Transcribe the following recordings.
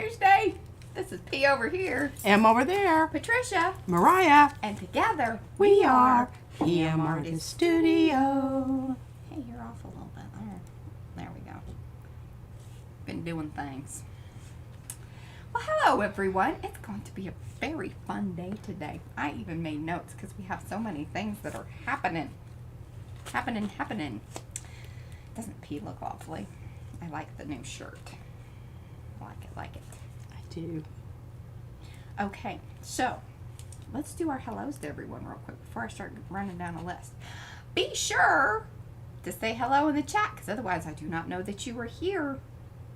Tuesday. This is P over here. M over there. Patricia. Mariah. And together We are PM Artist Studio. Hey, you're off a little bit there. There we go. Been doing things. Well, hello everyone. It's going to be a very fun day today. I even made notes because we have so many things that are happening. Happening. Doesn't P look lovely? I like the new shirt. Like it. I do. Okay, so let's do our hellos to everyone real quick before I start running down a list. Be sure to say hello in the chat, because otherwise I do not know that you are here.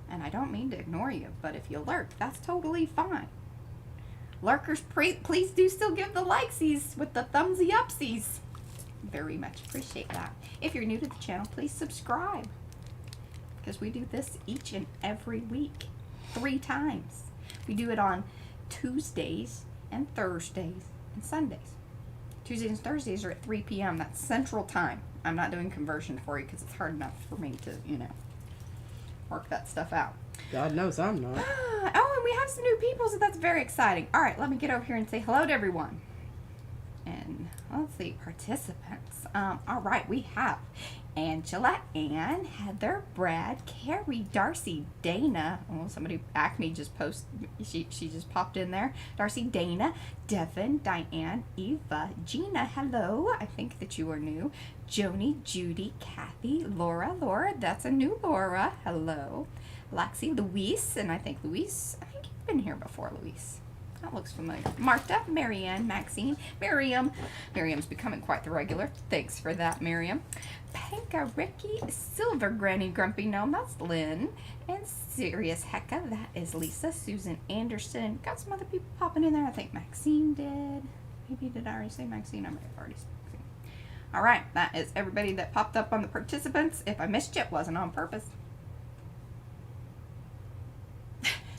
And I don't mean to ignore you, but if you lurk, that's totally fine. Lurkers, please do still give the likesies with the thumbsy upsies. Very much appreciate that. If you're new to the channel, please subscribe, because we do this each and every week, 3 times. We do it on Tuesdays and Thursdays and Sundays. Tuesdays and Thursdays are at 3 p.m. That's Central Time. I'm not doing conversion for you because it's hard enough for me to, work that stuff out. God knows I'm not. Oh, and we have some new people, so that's very exciting. All right, let me get over here and say hello to everyone. And let's see, participants. All right, we have Angela, Ann, Heather, Brad, Carrie, Darcy, Dana. Oh, somebody, Acme just posted, she just popped in there. Darcy, Dana, Devin, Diane, Eva, Gina, hello. I think that you are new. Joni, Judy, Kathy, Laura, that's a new Laura, hello. Lexi, Luis, and I think you've been here before, Luis. That looks familiar. Martha, Marianne, Maxine, Miriam. Miriam's becoming quite the regular. Thanks for that, Miriam. Panka, Ricky, Silver, Granny, Grumpy Gnome, that's Lynn. And Serious Hecka, that is Lisa. Susan Anderson. Got some other people popping in there. I think Maxine did. Maybe did I already say Maxine? I may have already said Maxine. All right, that is everybody that popped up on the participants. If I missed you, it wasn't on purpose.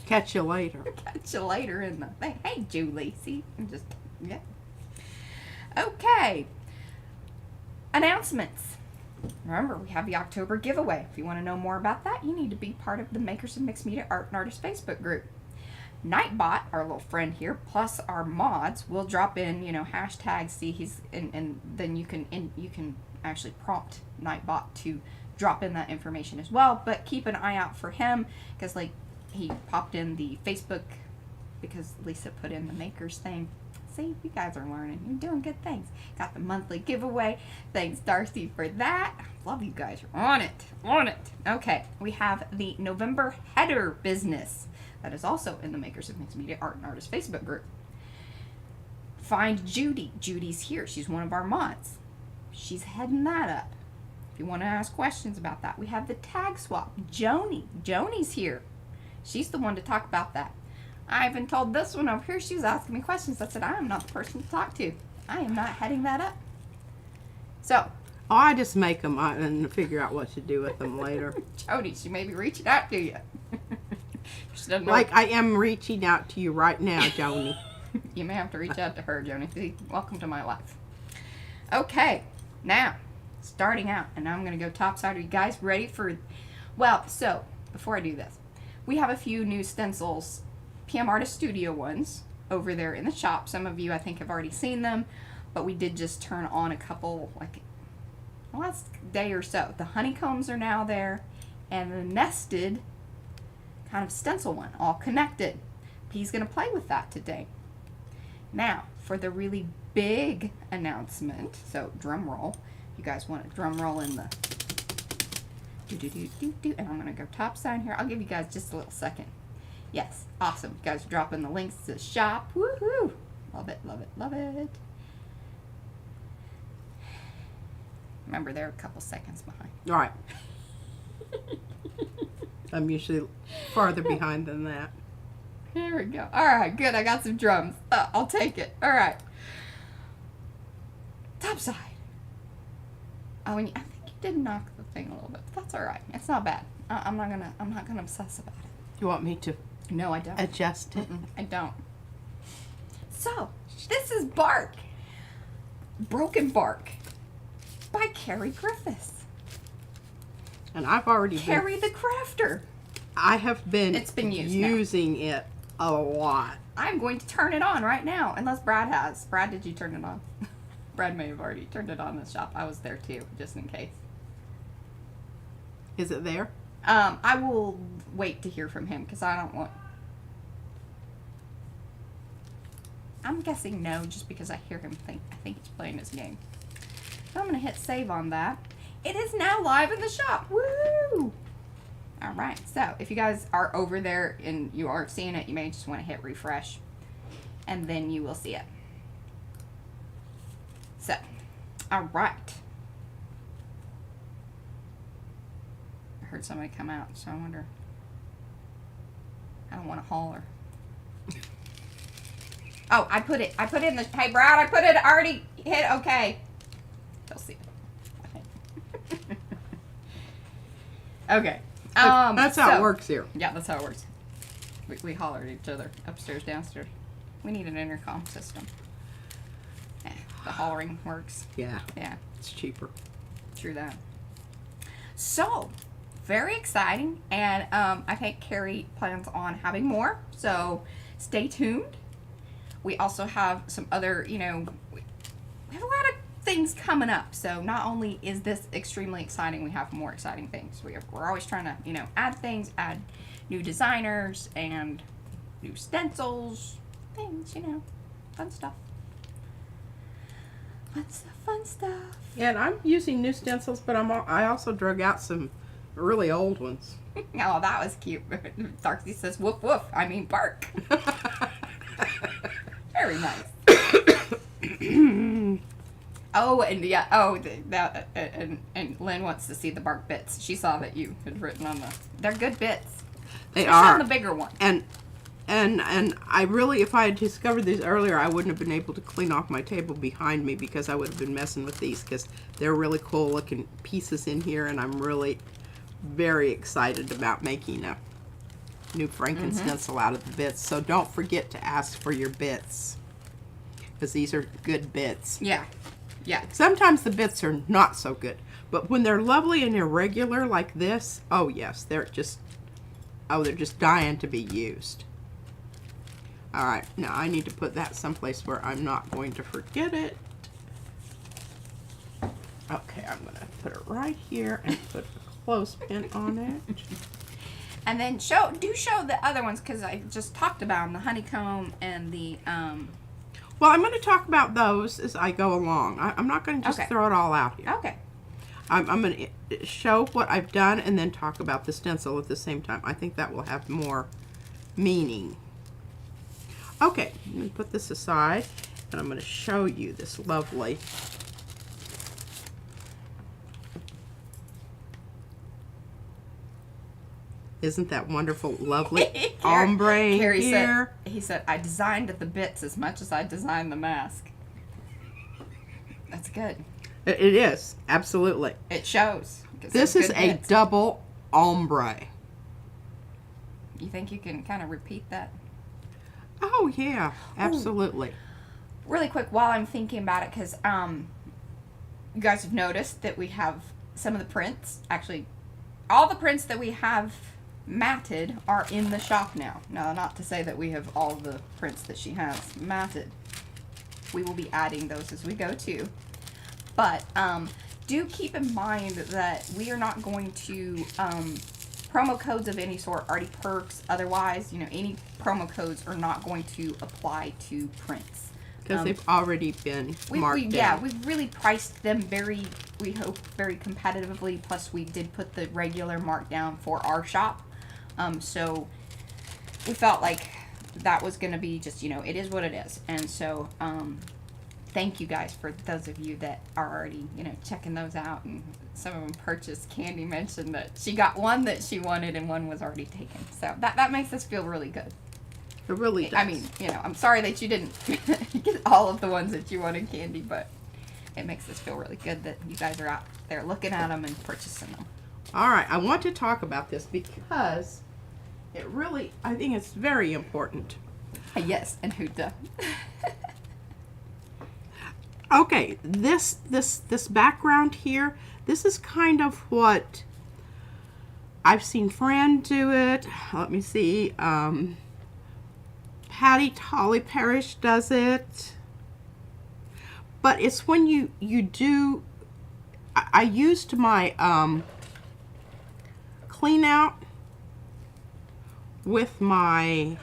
Catch you later. Catch you later in the thing. Hey, Julie. See, yeah. Okay. Announcements. Remember, we have the October giveaway. If you want to know more about that, you need to be part of the Makers of Mixed Media Art and Artists Facebook group. Nightbot, our little friend here, plus our mods, will drop in, hashtags. See, he's and then you can actually prompt Nightbot to drop in that information as well. But keep an eye out for him, because he popped in the Facebook because Lisa put in the makers thing. See, you guys are learning. You're doing good things. Got the monthly giveaway. Thanks, Darcy, for that. Love you guys. You're on it. Okay, we have the November header business. That is also in the Makers of Mixed Media Art and Artists Facebook group. Find Judy. Judy's here. She's one of our mods. She's heading that up. If you want to ask questions about that, we have the tag swap. Joni's here. She's the one to talk about that. I even told this one over here, she was asking me questions. I said, I am not the person to talk to. I am not heading that up. So. Oh, I just make them and figure out what to do with them later. Jody, she may be reaching out to you. Like I am reaching out to you right now, Joni. You may have to reach out to her, Joni. See, welcome to my life. Okay, now, starting out, and I'm going to go topside. Are you guys ready for, well, so, before I do this, we have a few new stencils, PM Artist Studio ones, over there in the shop. Some of you, I think, have already seen them, but we did just turn on a couple, like, the last day or so. The honeycombs are now there, and the nested kind of stencil one, all connected. P's going to play with that today. Now, for the really big announcement, so drum roll. You guys want a drum roll in the... And I'm going to go top side here. I'll give you guys just a little second. Yes, awesome. You guys are dropping the links to the shop. Woohoo! Love it. Remember, they're a couple seconds behind. All right. I'm usually farther behind than that. Here we go. All right, good. I got some drums. I'll take it. All right. Top side. Oh, and I think you did knock the thing a little bit, but that's all right. It's not bad. I'm not gonna obsess about it. You want me to? No, I don't. Adjust it? I don't. So, this is Bark. Broken Bark by Carrie Griffiths. And I've already Carrie the Crafter. I have been, It's been used using it a lot. I'm going to turn it on right now, unless Brad has. Brad, did you turn it on? Brad may have already turned it on in the shop. I was there too, just in case. Is it there? I will wait to hear from him because I don't want. I'm guessing no, just because I hear him think. I think he's playing his game. So I'm gonna hit save on that. It is now live in the shop. Woo! All right. So if you guys are over there and you aren't seeing it, you may just want to hit refresh, and then you will see it. So, all right. I heard somebody come out, so I wonder. I don't want to holler. Oh, I put it in the, hey Brad, I put it, I already hit okay. They'll see it. Okay. That's how it works here. Yeah, that's how it works. We holler at each other, upstairs, downstairs. We need an intercom system. The hollering works. Yeah. Yeah. It's cheaper. True that. So, very exciting, and I think Carrie plans on having more, so stay tuned. We also have some other, we have a lot of things coming up, so not only is this extremely exciting, we have more exciting things. We're always trying to, add things, add new designers, and new stencils, things, fun stuff. Fun stuff. Yeah, and I'm using new stencils, but I also drug out some really old ones. Oh, that was cute. Darcy says, woof woof. I mean, bark. Very nice. Oh, and yeah. Oh, and Lynn wants to see the bark bits. She saw that you had written on the. They're good bits. They Especially are. on the bigger one. And I really, if I had discovered these earlier, I wouldn't have been able to clean off my table behind me because I would have been messing with these because they're really cool looking pieces in here, and I'm really very excited about making a new Franken stencil out of the bits. So don't forget to ask for your bits because these are good bits. Yeah. Yeah. Sometimes the bits are not so good, but when they're lovely and irregular like this, oh yes, they're just dying to be used. All right, now I need to put that someplace where I'm not going to forget it. Okay, I'm going to put it right here and put a clothespin on it. And then show the other ones because I just talked about them, the honeycomb and the Well, I'm going to talk about those as I go along. I'm not going to just throw it all out here. Okay. I'm going to show what I've done and then talk about the stencil at the same time. I think that will have more meaning. Okay, let me put this aside, and I'm going to show you this lovely Isn't that wonderful, lovely ombre Carrie here? He said, I designed the bits as much as I designed the mask. That's good. It is, absolutely. It shows. This is a double ombre. You think you can kind of repeat that? Oh, yeah, absolutely. Ooh. Really quick, while I'm thinking about it, because you guys have noticed that we have some of the prints, actually, all the prints that we have matted are in the shop now. Now, not to say that we have all the prints that she has matted. We will be adding those as we go too. But do keep in mind that we are not going to promo codes of any sort, ARTY perks, otherwise, any promo codes are not going to apply to prints. Because they've already been marked down. Yeah, we've really priced them we hope, very competitively. Plus, we did put the regular markdown for our shop. So, we felt like that was going to be just, it is what it is. And so, thank you guys for those of you that are already, checking those out. And some of them purchased. Candy mentioned that she got one that she wanted and one was already taken. So, that makes us feel really good. It really does. I mean, I'm sorry that you didn't get all of the ones that you wanted, Candy, but it makes us feel really good that you guys are out there looking at them and purchasing them. All right, I want to talk about this because I think it's very important. Yes, and Huda. Okay, this background here, this is kind of what I've seen Fran do it. Let me see. Patty Holly Parrish does it. But it's when you do. I used my clean out with my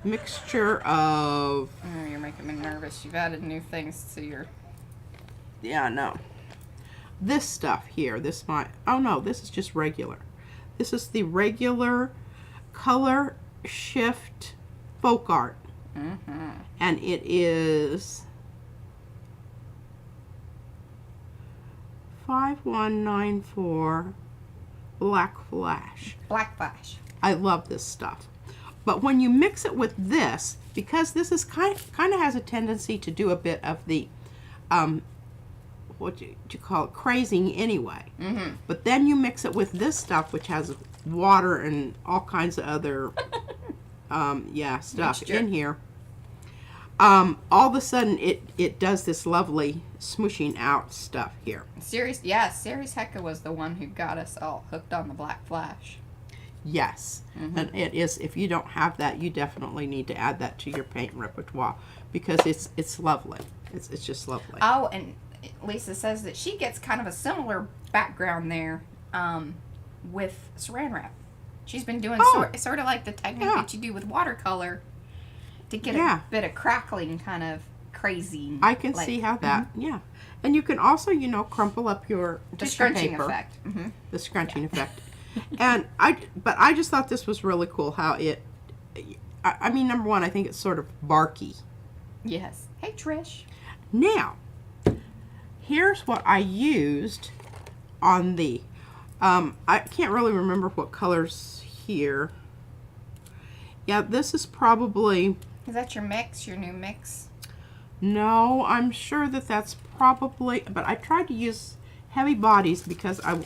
mixture of. Oh, you're making me nervous. You've added new things to your. Yeah, no. This stuff here, this my, oh no, this is just regular. This is the regular Color Shift Folk Art. Mm-hmm. And it is 5194 Black Flash. Black Flash. I love this stuff. But when you mix it with this, because this is kind of has a tendency to do a bit of the what you call it, crazing anyway. Mm-hmm. But then you mix it with this stuff, which has water and all kinds of other stuff Mixture. in here. All of a sudden it does this lovely smooshing out stuff here. Sirius Hecka was the one who got us all hooked on the Black Flash. Yes. Mm-hmm. And it is, if you don't have that, you definitely need to add that to your paint repertoire, because it's lovely. It's just lovely. Oh, and Lisa says that she gets kind of a similar background there with saran wrap. She's been doing sort of like the technique that you do with watercolor to get a bit of crackling kind of crazy. I can see how that, And you can also, crumple up your the tissue scrunching paper. effect. Mm-hmm. The scrunching effect. And I just thought this was really cool how I mean, number one, I think it's sort of barky. Yes. Hey, Trish. Now, here's what I used on the, I can't really remember what colors here. Yeah, this is probably... Is that your mix, your new mix? No, I'm sure that's probably, but I tried to use heavy bodies because Well,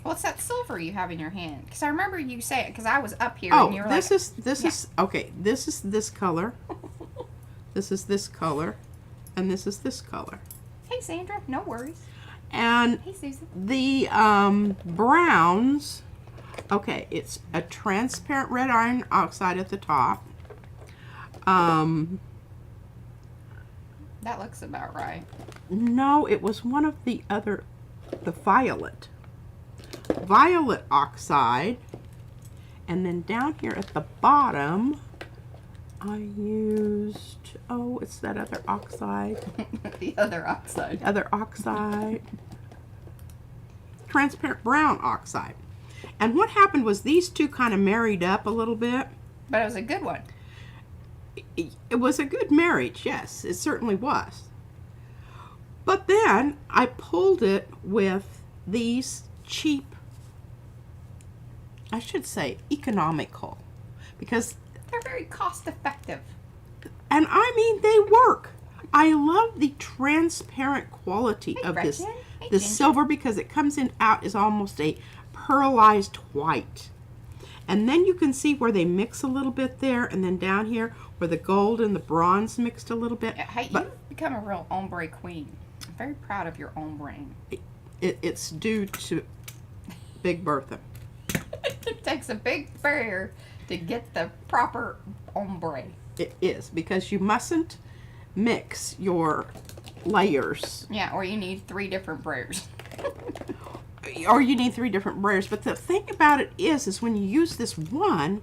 it's that silver you have in your hand. Because I remember you saying, because I was up here oh, and you were this like... is, okay, this is this color, this is this color, and this is this color. Hey, Sandra, no worries. And Hey, Susan. the browns, okay, it's a transparent red iron oxide at the top. That looks about right. No, it was one of the other, the violet oxide, and then down here at the bottom I used, oh, it's that other oxide. The other oxide. Other oxide. Transparent brown oxide. And what happened was these two kind of married up a little bit. But it was a good one. It was a good marriage, yes, it certainly was. But then I pulled it with these cheap, I should say economical, because They're very cost effective. and I mean they work. I love the transparent quality of Gretchen. this Hey, this Ginger. silver, because it comes in out as almost a pearlized white. And then you can see where they mix a little bit there, and then down here where the gold and the bronze mixed a little bit. Yeah, hey, But you've become a real ombre queen. I'm very proud of your ombre. it's due to Big Bertha. It takes a big bear to get the proper ombre. It is, because you mustn't mix your layers. Yeah, or you need 3 different brairs. Or you need 3 different brairs. But the thing about it is when you use this one,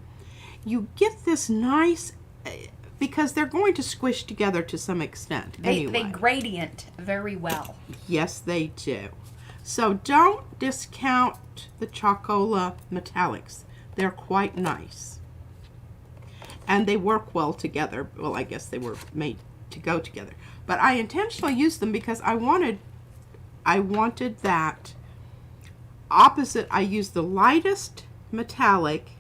you get this nice, because they're going to squish together to some extent anyway. They gradient very well. Yes, they do. So don't discount the Chocola metallics. They're quite nice. And they work well together. Well, I guess they were made to go together. But I intentionally used them because I wanted that opposite. I used the lightest metallic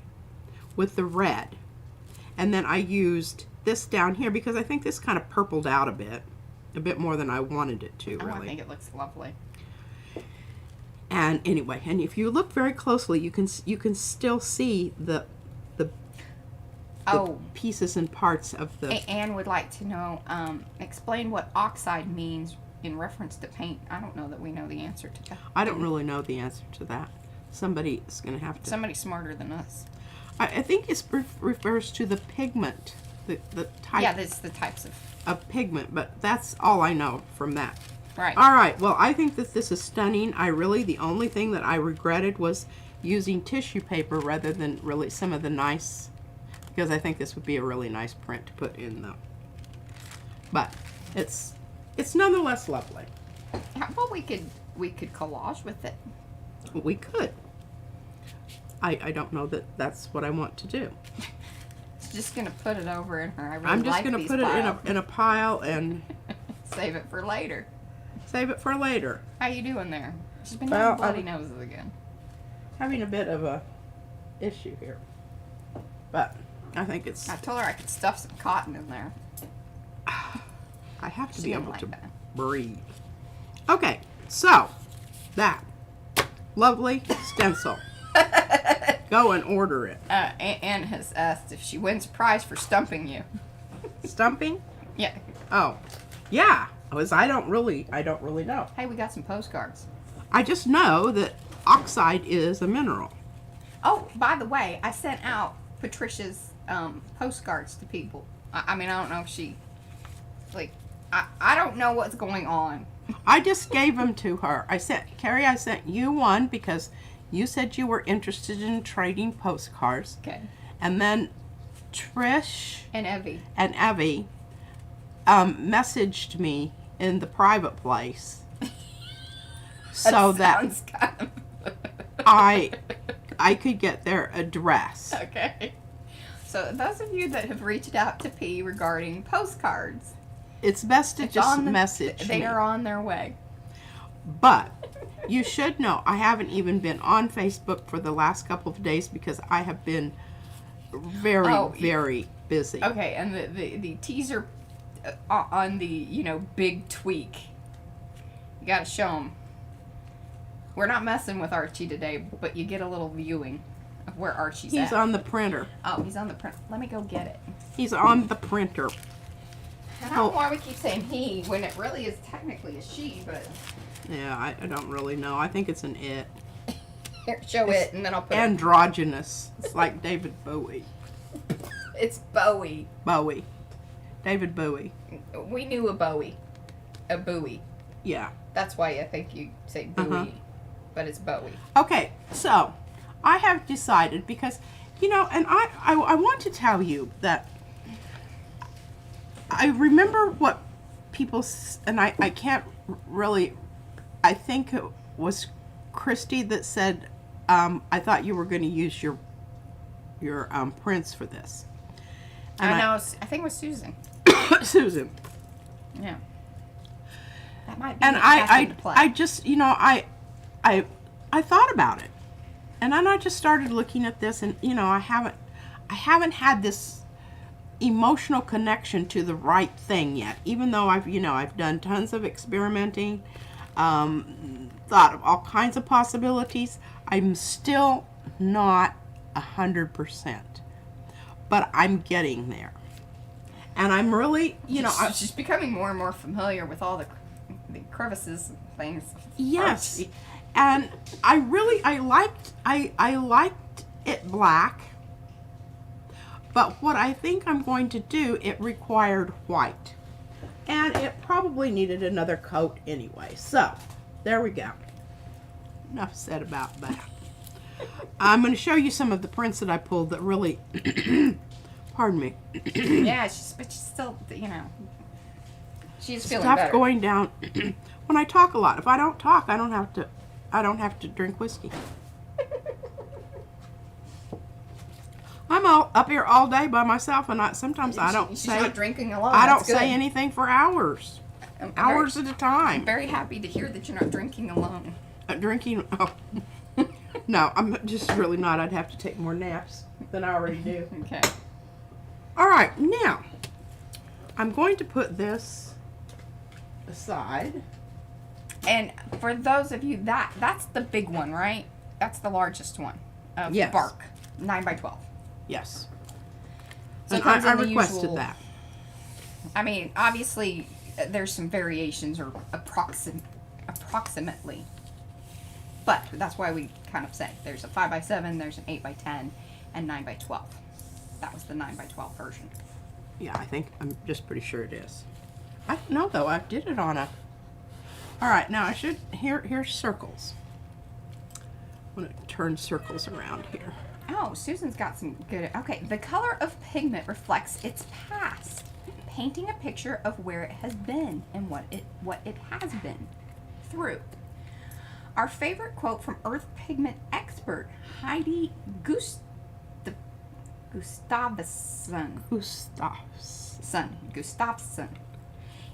with the red. And then I used this down here because I think this kind of purpled out a bit more than I wanted it to, really. I think it looks lovely. And anyway, and if you look very closely, you can still see the pieces and parts of the... Anne would like to know, explain what oxide means in reference to paint. I don't know that we know the answer to that. I don't really know the answer to that. somebody is going to have to. Somebody smarter than us. I think it refers to the pigment, the type. Yeah, that's the types of pigment, but that's all I know from that. Right. All right. Well, I think that this is stunning. The only thing that I regretted was using tissue paper rather than really some of the nice, because I think this would be a really nice print to put in though. But it's nonetheless lovely. Well, we could collage with it. We could. I don't know that that's what I want to do. Just gonna put it over in her. I really I'm just like gonna these put piles. it in a pile and Save it for later. save it for later. How you doing there? She's been Well, having bloody noses again. Having a bit of a issue here, but I think it's. I told her I could stuff some cotton in there. I have to She be don't able like to that. breathe. Okay, so that lovely stencil. Go and order it. Anne has asked if she wins prize for stumping you. Stumping? Yeah. Oh, yeah. Because I don't really know. Hey, we got some postcards. I just know that oxide is a mineral. Oh, by the way, I sent out Patricia's postcards to people. I mean, I don't know if she, like, I don't know what's going on. I just gave them to her. Carrie, I sent you one because you said you were interested in trading postcards. Okay. And then Trish And Evie. and Evie messaged me in the private place so that sounds kind of I could get their address. Okay. So those of you that have reached out to P regarding postcards, It's best to just message They me. are on their way. But you should know I haven't even been on Facebook for the last couple of days because I have been very busy. Okay, and the teaser on the, big tweak. You gotta show them. We're not messing with Archie today, but you get a little viewing of where Archie's at. He's on the printer. Oh, he's on the print. Let me go get it. He's on the printer. I don't know why we keep saying he when it really is technically a she, but... Yeah, I don't really know. I think it's an it. Here, show it, and then I'll put Androgynous. It's like David Bowie. It's Bowie. Bowie. David Bowie. We knew a Bowie. A Bowie. Yeah. That's why I think you say Bowie, but it's Bowie. Okay, so I have decided because, and I want to tell you that I remember what people, and I can't really, I think it was Christy that said, I thought you were going to use your prints for this. And I know. I think it was Susan. Susan. Yeah. That might be. And I just, I thought about it, and then I just started looking at this, and I haven't had this emotional connection to the right thing yet, even though I've done tons of experimenting, thought of all kinds of possibilities. I'm still not 100%, but I'm getting there, and I'm really, she's becoming more and more familiar with all the crevices and things. Yes, and I liked it black. But what I think I'm going to do, it required white. And it probably needed another coat anyway. So, there we go. Enough said about that. I'm going to show you some of the prints that I pulled that really, pardon me. Yeah, but she's still, she's feeling Stuff better. going down. When I talk a lot. If I don't talk, I don't have to drink whiskey. I'm up here all day by myself, and sometimes I don't She's say. not drinking alone. I don't That's good. say anything for hours, hours at a I'm time. very happy to hear that you're not drinking alone. Drinking. Oh. No, I'm just really not. I'd have to take more naps than I already do. Okay. All right, now I'm going to put this aside. And for those of you that's the big one, right? That's the largest one of Yes. bark, 9x12. Yes. So And it comes I in the requested usual- that. I mean, obviously, there's some variations or approximately. But that's why we kind of say there's a 5x7, there's an 8x10, and 9x12. That was the 9x12 version. Yeah, I'm just pretty sure it is. I don't know though. I did it on a. All right, now I should. Here's circles. I'm gonna turn circles around here. Oh, Susan's got some good. Okay, the color of pigment reflects its past, painting a picture of where it has been and what it has been through. Our favorite quote from Earth pigment expert Heidi Gustafsson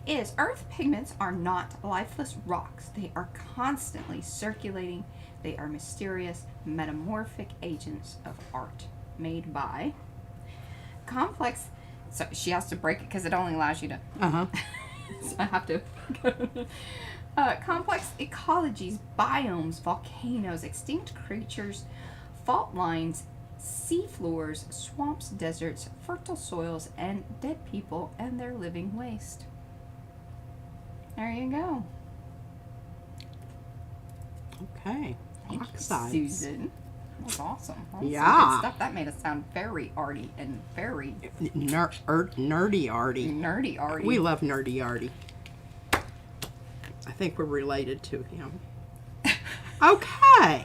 is Earth pigments are not lifeless rocks. They are constantly circulating. They are mysterious, metamorphic agents of art made by complex. So she has to break it because it only allows you to. So I have to. Complex ecologies, biomes, volcanoes, extinct creatures, fault lines, seafloors, swamps, deserts, fertile soils, and dead people and their living waste. There you go. Okay. Thank Oxides. you, Susan. That was awesome. That was Yeah. some good stuff. That made us sound very arty and very Nerdy arty. nerdy arty. We love nerdy arty. I think we're related to him. Okay.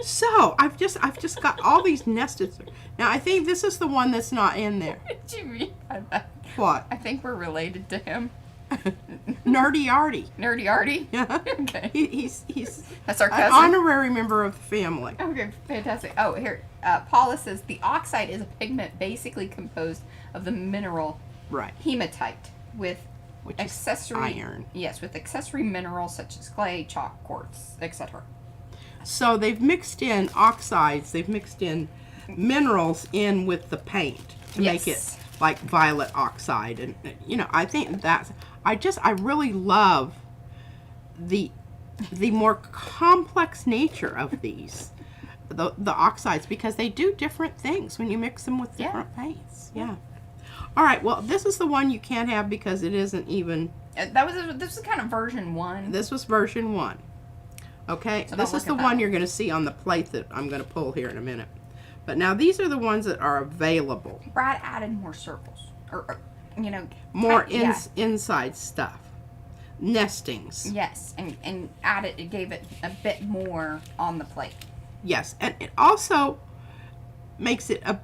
So I've just got all these nested. Now I think this is the one that's not in there. What did you mean by that? What? I think we're related to him. Nerdy arty. Nerdy arty? Yeah. Okay. He's That's our an cousin. honorary member of the family. Okay, fantastic. Oh, here, Paula says the oxide is a pigment basically composed of the mineral Right. hematite with Which is accessory iron. Yes, with accessory minerals such as clay, chalk, quartz, etc. So they've mixed in oxides. They've mixed in minerals in with the paint to make it Yes. like violet oxide, and I think that's. I really love the more complex nature of these, the oxides, because they do different things when you mix them with different paints. Yeah. All right. Well, this is the one you can't have because it isn't even. This is kind of version 1. This was version 1. Okay. So This don't is look the at that one one. you're going to see on the plate that I'm going to pull here in a minute. But now these are the ones that are available. Brad added more circles, or More yeah. inside stuff. Nestings. Yes, and it gave it a bit more on the plate. Yes, and it also makes it a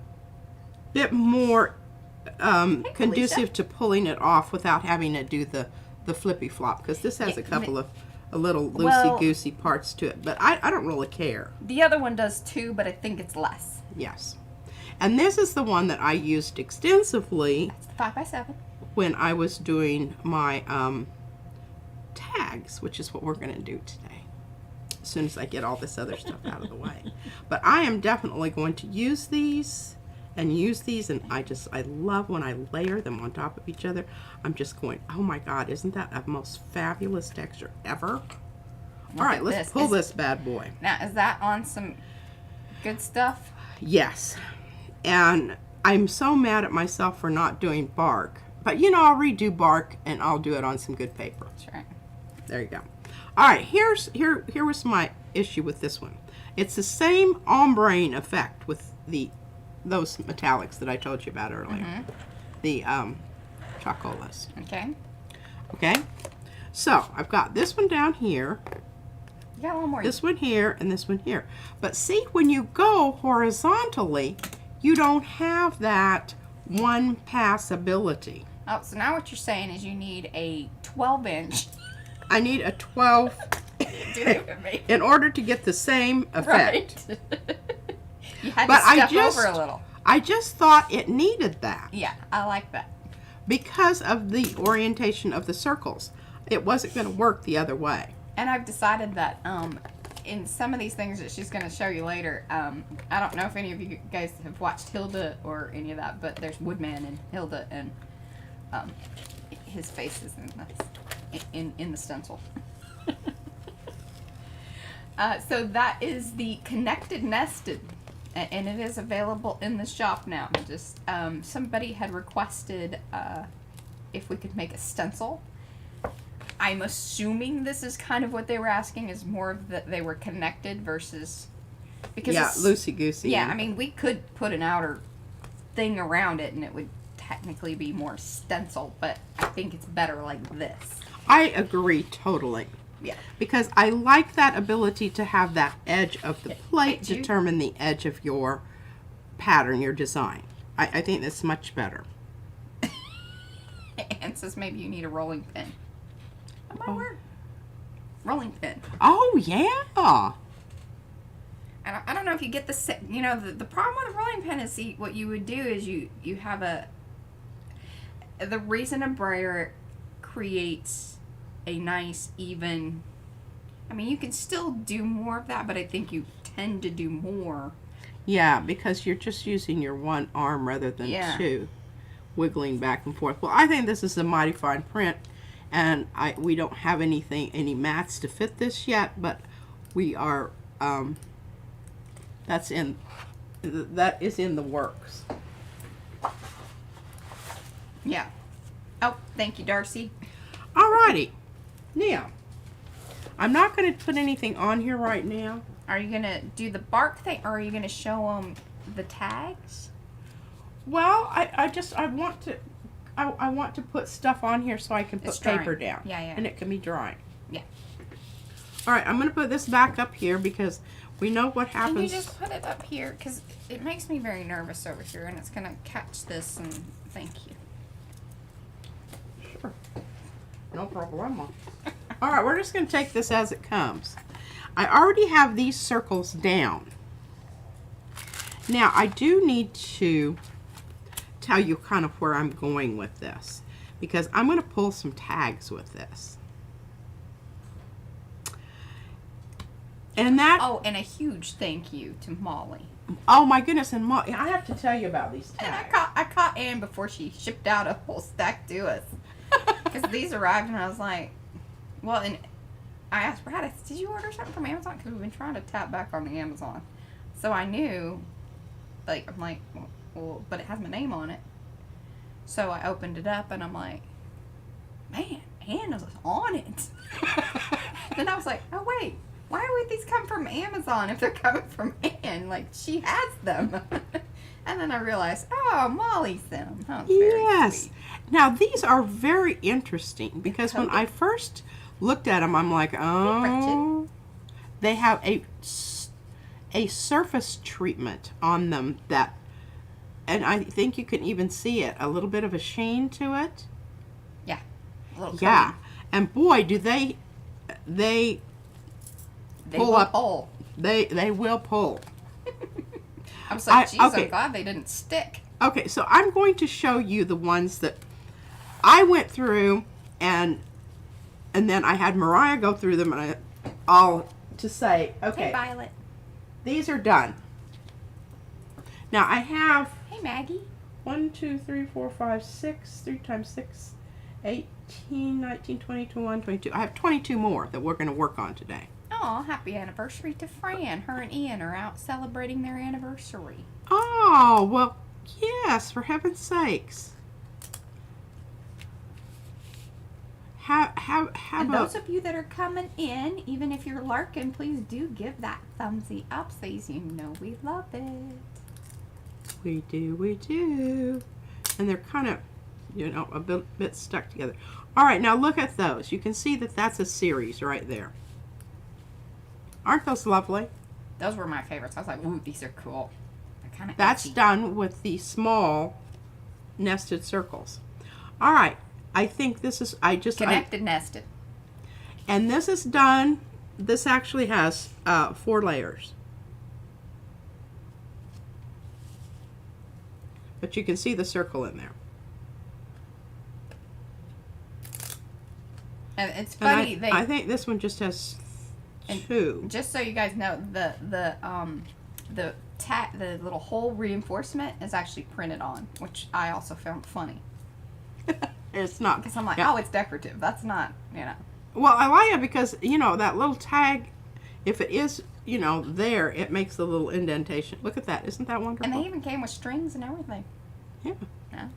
bit more conducive Felicia. to pulling it off without having to do the flippy flop, because this has Yeah, a couple of a little Well- loosey-goosey parts to it, but I don't really care. The other one does too, but I think it's less. Yes. And this is the one that I used extensively It's 5x7. when I was doing my tags, which is what we're going to do today, as soon as I get all this other stuff out of the way. But I am definitely going to use these, and I love when I layer them on top of each other. I'm just going, oh my God, isn't that a most fabulous texture ever? All right, at let's this. pull Is- this bad boy. Now, is that on some good stuff? Yes. And I'm so mad at myself for not doing bark. But I'll redo bark and I'll do it on some good paper. That's right. There you go. All right, here was my issue with this one. It's the same ombre effect with those metallics that I told you about earlier. The chocolas. Okay. Okay? So, I've got this one down here, You got a little more. this one here, and this one here. But see, when you go horizontally, you don't have that one pass ability. Oh, so now what you're saying is you need a 12-inch. I need a 12 Do that with me. in order to get the same effect. Right. You had But to I step just- over a little. I just thought it needed that Yeah, I like that. because of the orientation of the circles. It wasn't going to work the other way. And I've decided that in some of these things that she's going to show you later, I don't know if any of you guys have watched Hilda or any of that, but there's Woodman and Hilda, and his face is in the stencil. So that is the Connected Nested, and it is available in the shop now. Just somebody had requested if we could make a stencil I'm assuming this is kind of what they were asking, is more of that they were connected versus because Yeah, loosey-goosey. yeah, I mean, we could put an outer thing around it and it would technically be more stencil, but I think it's better like this. I agree totally. Yeah. Because I like that ability to have that edge of the plate do you- determine the edge of your pattern, your design. I think that's much better. And says maybe you need a rolling pin. Oh my Oh. word. Rolling pin. Oh, yeah. I don't know if you get the, you know, the problem with a rolling pin is, see, what you would do is you have the reason a brayer creates a nice, even, I mean, you can still do more of that, but I think you tend to do more. Yeah, because you're just using your one arm rather than Yeah. two, wiggling back and forth. Well, I think this is a mighty fine print, and we don't have any mats to fit this yet, but we are, that is in the works. Yeah. Oh, thank you, Darcy. Alrighty. Now, I'm not going to put anything on here right now. Are you going to do the bark thing, or are you going to show them the tags? Well, I want to put stuff on here so I can put It's drying. paper down. Yeah, yeah. And it can be drying. Yeah. Alright, I'm going to put this back up here because we know what Can you happens. just put it up here? Because it makes me very nervous over here, and it's going to catch this, and thank you. Sure. No problema. Alright, we're just going to take this as it comes. I already have these circles down. Now, I do need to tell you kind of where I'm going with this, because I'm going to pull some tags with this. And that, Oh, and a huge thank you to Molly. oh my goodness, and I have to tell you about these And tags. I caught Anne before she shipped out a whole stack to us. Because these arrived, and I was like, well, and I asked Brad, I said, did you order something from Amazon? Because we've been trying to tap back on the Amazon. So I knew, like, I'm like, well, but it has my name on it. So I opened it up, and I'm like, man, Anne was on it. Then I was like, oh, wait. Why would these come from Amazon if they're coming from Anne? Like, she has them. And then I realized, oh, Molly sent them. That was very Yes. sweet. Now, these are very interesting because when coated. I first looked at them, I'm like, oh, they have a surface treatment on them that, and I think you can even see it, a little bit of a sheen to it. Yeah. A little Yeah. coating. And boy, do they They pull will up. pull. They will pull. I was like, geez, okay. I'm glad they didn't stick. Okay, so I'm going to show you the ones that I went through, and then I had Mariah go through them, and all to say, okay, Hey, Violet. these are done. Now I have Hey, Maggie. 1, 2, 3, 4, 5, 6, 3 times 6, 18, 19, 20, 21, 22. I have 22 more that we're going to work on today. Oh, happy anniversary to Fran. Her and Ian are out celebrating their anniversary. Oh, well, yes, for heaven's sakes. How And about... those of you that are coming in, even if you're lurking, please do give that thumbsy up so you know we love it. We do. And they're kind of, you know, a bit stuck together. All right, now look at those. You can see that that's a series right there. Aren't those lovely? Those were my favorites. I was like, ooh, these are cool. They're kind of That's edgy. done with the small nested circles. All right, I think this is, Connected, nested. and this is done, this actually has 4 layers. But you can see the circle in there. And it's And funny, I think this one just has 2. just so you guys know, the little hole reinforcement is actually printed on, which I also found funny. It's not. Because I'm like, Yeah. oh, it's decorative. That's not, you know. Well, I like it because, you know, that little tag, if it is, you know, there, it makes the little indentation. Look at that. Isn't that wonderful? And they even came with strings and everything. Yeah. Yeah.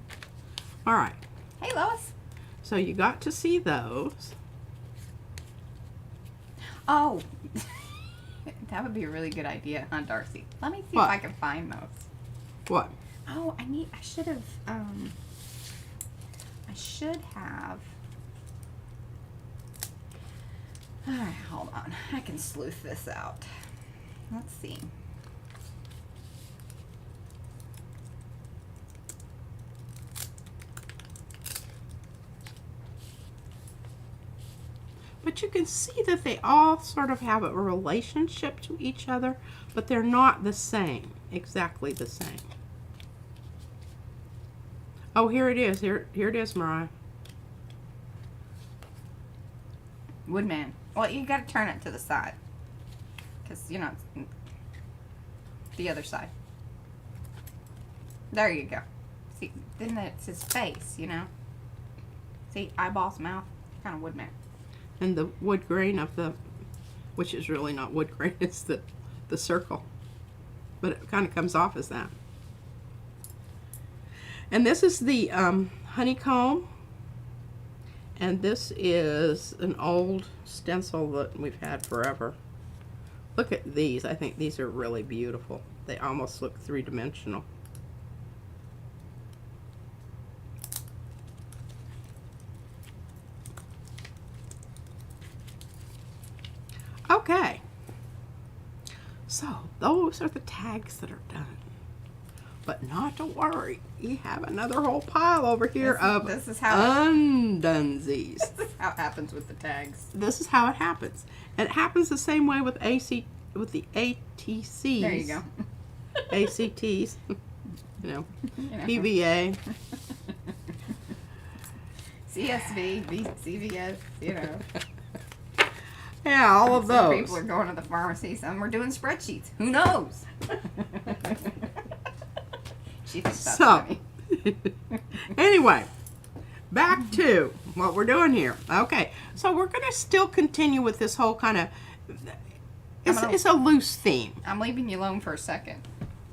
All right. Hey, Lois. So you got to see those. Oh, that would be a really good idea, huh, Darcy? Let me see What? if I can find those. What? Oh, I should have, all right, hold on. I can sleuth this out. Let's see. But you can see that they all sort of have a relationship to each other, but they're not the same, exactly the same. Oh, here it is. Here it is, Mariah. Woodman. Well, you got to turn it to the side. Because, you know, the other side. There you go. See, then it's his face, you know. See, eyeballs, mouth, kind of Woodman. And the wood grain of the, which is really not wood grain, it's the circle. But it kind of comes off as that. And this is the honeycomb. And this is an old stencil that we've had forever. Look at these. I think these are really beautiful. They almost look three-dimensional. Okay. So those are the tags that are done. But not to worry, we have another whole pile over here of this is how undonesies. This is how it happens with the tags. This is how it happens. And it happens the same way with the ATCs. There you go. ACTs. You know, You know. PVA. CSV, CVS, you know. Yeah, all of Some those. people are going to the pharmacy. Some are doing spreadsheets. Who knows? She thinks that's So, funny. anyway, back to what we're doing here. Okay, so we're going to still continue with this whole kind of, it's a loose theme. I'm leaving you alone for a second.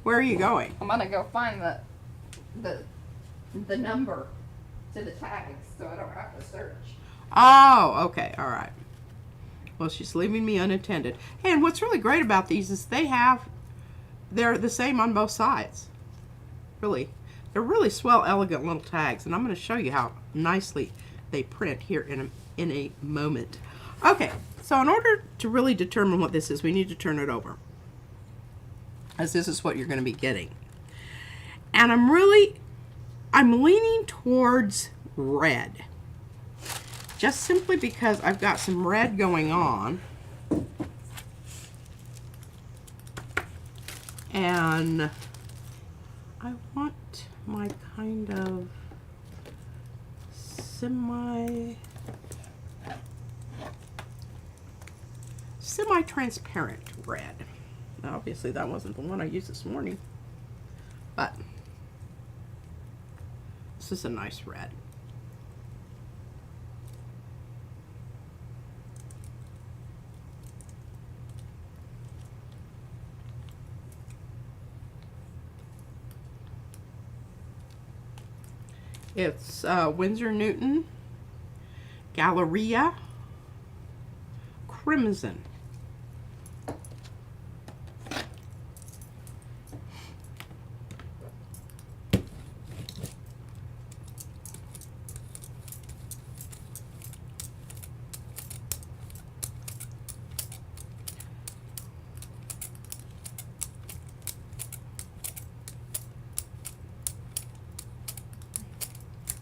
Where are you going? I'm gonna go find the number to the tags so I don't have to search. Oh, okay, all right. Well, she's leaving me unattended. Hey, and what's really great about these is they're the same on both sides. Really, they're really swell, elegant little tags, and I'm going to show you how nicely they print here in a moment. Okay, so in order to really determine what this is, we need to turn it over, as this is what you're going to be getting. And I'm leaning towards red, just simply because I've got some red going on, and I want my kind of semi-transparent red. Now, obviously that wasn't the one I used this morning, but this is a nice red. It's Winsor Newton Galleria Crimson.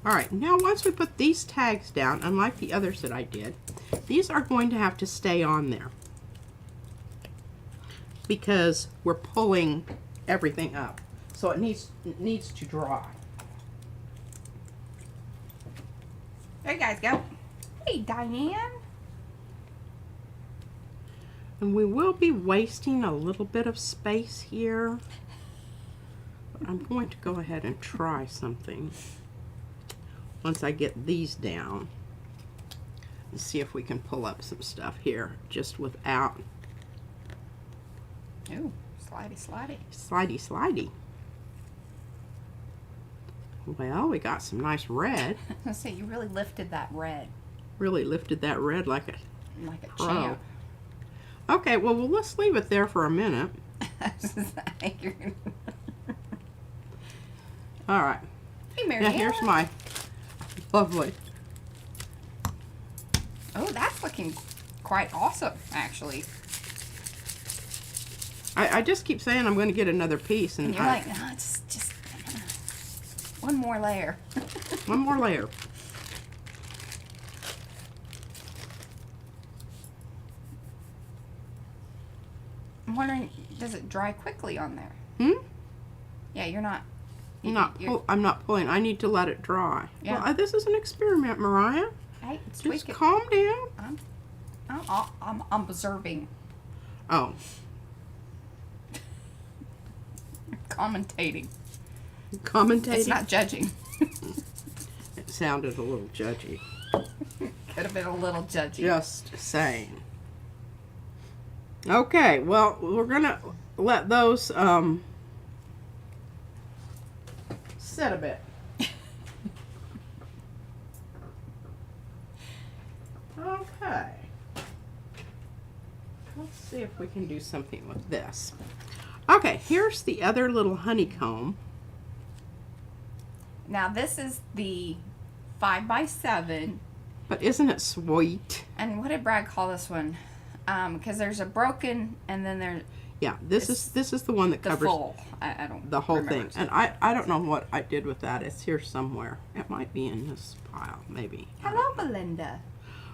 Alright, now once we put these tags down, unlike the others that I did, these are going to have to stay on there because we're pulling everything up. So it needs to dry. There you guys go. Hey, Diane. And we will be wasting a little bit of space here. But I'm going to go ahead and try something once I get these down and see if we can pull up some stuff here just without Ooh, slidey, slidey. slidey slidey. Well, we got some nice red. I say you really lifted that red Really lifted that red like a like a pro. champ. Okay, well, let's leave it there for a minute. All right. Hey, Mary. Now here's my lovely. Oh, that's looking quite awesome, actually. I just keep saying I'm going to get another piece, And you're like, no, just one more layer. one more layer. I'm wondering, does it dry quickly on there? Hmm? Yeah, you're not. I'm not pulling. I need to let it dry. Yeah. Well, this is an experiment, Mariah. Hey, Just calm down. I'm observing. Oh. Commentating. Commentating? It's not judging. It sounded a little judgy. Could have been a little judgy. Just saying. Okay, well, we're going to let those sit a bit. Okay. Let's see if we can do something with this. Okay, here's the other little honeycomb. Now this is the 5x7. But isn't it sweet? And what did Brad call this one? Because there's a broken and then there's Yeah, this is the one that the covers full. I don't the whole remember. thing. And I don't know what I did with that. It's here somewhere. It might be in this pile, maybe. Hello, Belinda.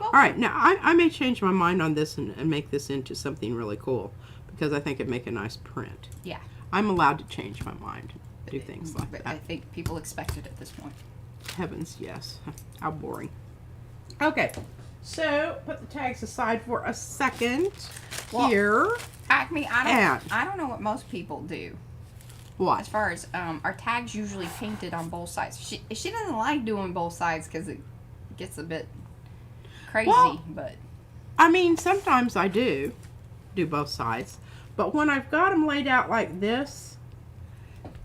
All right, now I may change my mind on this and make this into something really cool because I think it'd make a nice print. Yeah. I'm allowed to change my mind, do things like But that. I think people expect it at this point. Heavens, yes. How boring. Okay, so put the tags aside for a second. Well, here. Acme, I And don't know what most people do. what? As far as our tags usually painted on both sides. She doesn't like doing both sides because it gets a bit crazy. Well, but I mean, sometimes I do both sides, but when I've got them laid out like this,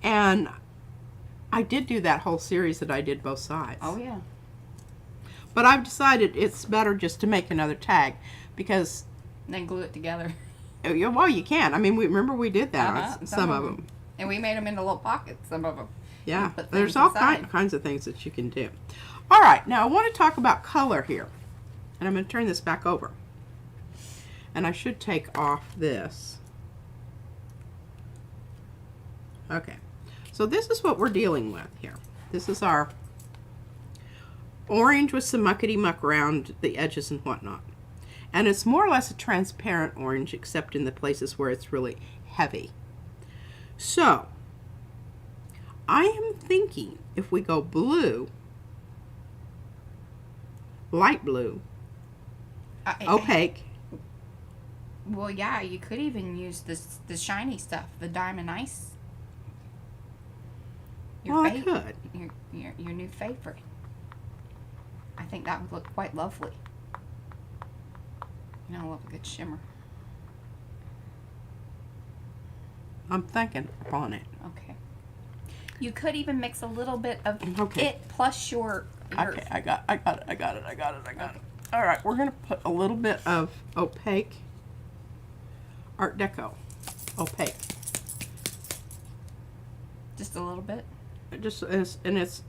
and I did do that whole series that I did both sides. oh yeah. But I've decided it's better just to make another tag because, And then glue it together. well, you can. I mean, remember we did that on some of them. And we made them into little pockets, some of them. Yeah, Put there's things all inside. kinds of things that you can do. All right, now I want to talk about color here. And I'm going to turn this back over. And I should take off this. Okay, so this is what we're dealing with here. This is our orange with some muckety muck around the edges and whatnot. And it's more or less a transparent orange except in the places where it's really heavy. So, I am thinking if we go blue, light blue, opaque. Well, yeah, you could even use the shiny stuff, the diamond ice. Well, I could. Your new favorite. I think that would look quite lovely. You know, I love a good shimmer. I'm thinking upon it. Okay. You could even mix a little bit of Okay. it plus your Okay, I got it. All right, we're going to put a little bit of opaque Art Deco. Opaque. just a little bit. It just is, and it's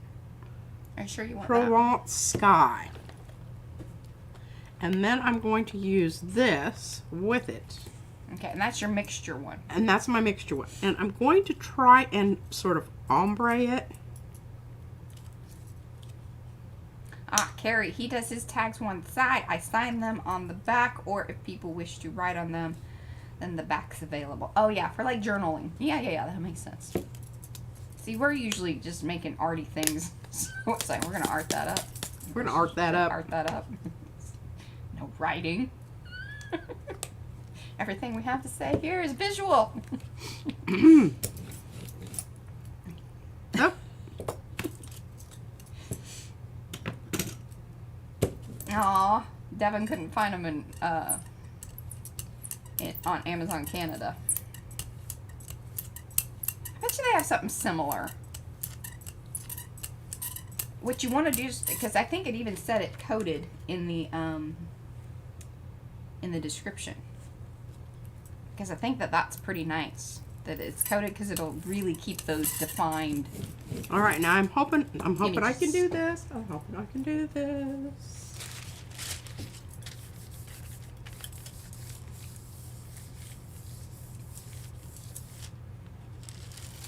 Are you sure you want Provence Sky. And then I'm going to use this with it. that? Okay, and that's your mixture one. And that's my mixture one. And I'm going to try and sort of ombre it. Ah, Carrie, he does his tags one side. I sign them on the back, or if people wish to write on them, then the back's available. Oh, yeah, for like journaling. Yeah, that makes sense. See, we're usually just making arty things. So it's like, we're going to art that up. We're going to art that up. Art that up. No writing. Everything we have to say here is visual. Oh. Aw, Devin couldn't find them on Amazon Canada. I bet you they have something similar. What you want to do is, because I think it even said it coded in the description. because I think that that's pretty nice that it's coated, because it'll really keep those defined. All right, now I'm hoping I can just- do this. I'm hoping I can do this.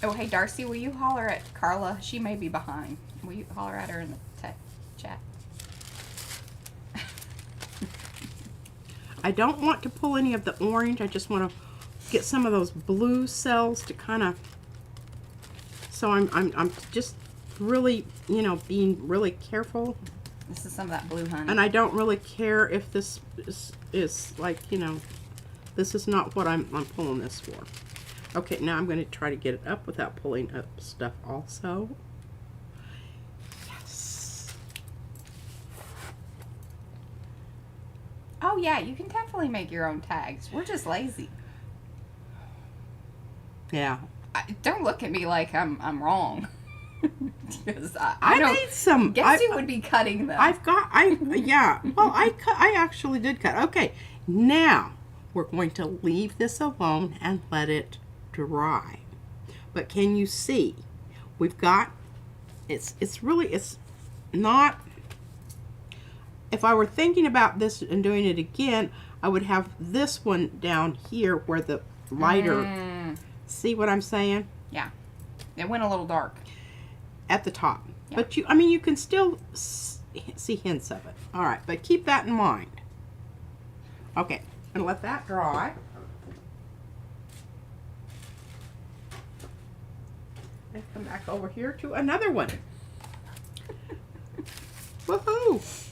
Oh, hey, Darcy, will you holler at Carla? She may be behind. Will you holler at her in the chat? I don't want to pull any of the orange. I just want to get some of those blue cells to kind of. So I'm just really, you know, being really careful. This is some of that blue, honey. And I don't really care if this is like, you know, this is not what I'm pulling this for. Okay, now I'm going to try to get it up without pulling up stuff also. Yes. Oh, yeah, you can definitely make your own tags. We're just lazy. Yeah. Don't look at me like I'm wrong. Because I made some. Guess who would be cutting them? Yeah. Well, I actually did cut. Okay, now we're going to leave this alone and let it dry. But can you see? We've got. It's not. If I were thinking about this and doing it again, I would have this one down here where the lighter. See what I'm saying? Yeah. It went a little dark. At the top. Yeah. But you can still see hints of it. All right, but keep that in mind. Okay, and let that dry. And come back over here to another one. Woohoo!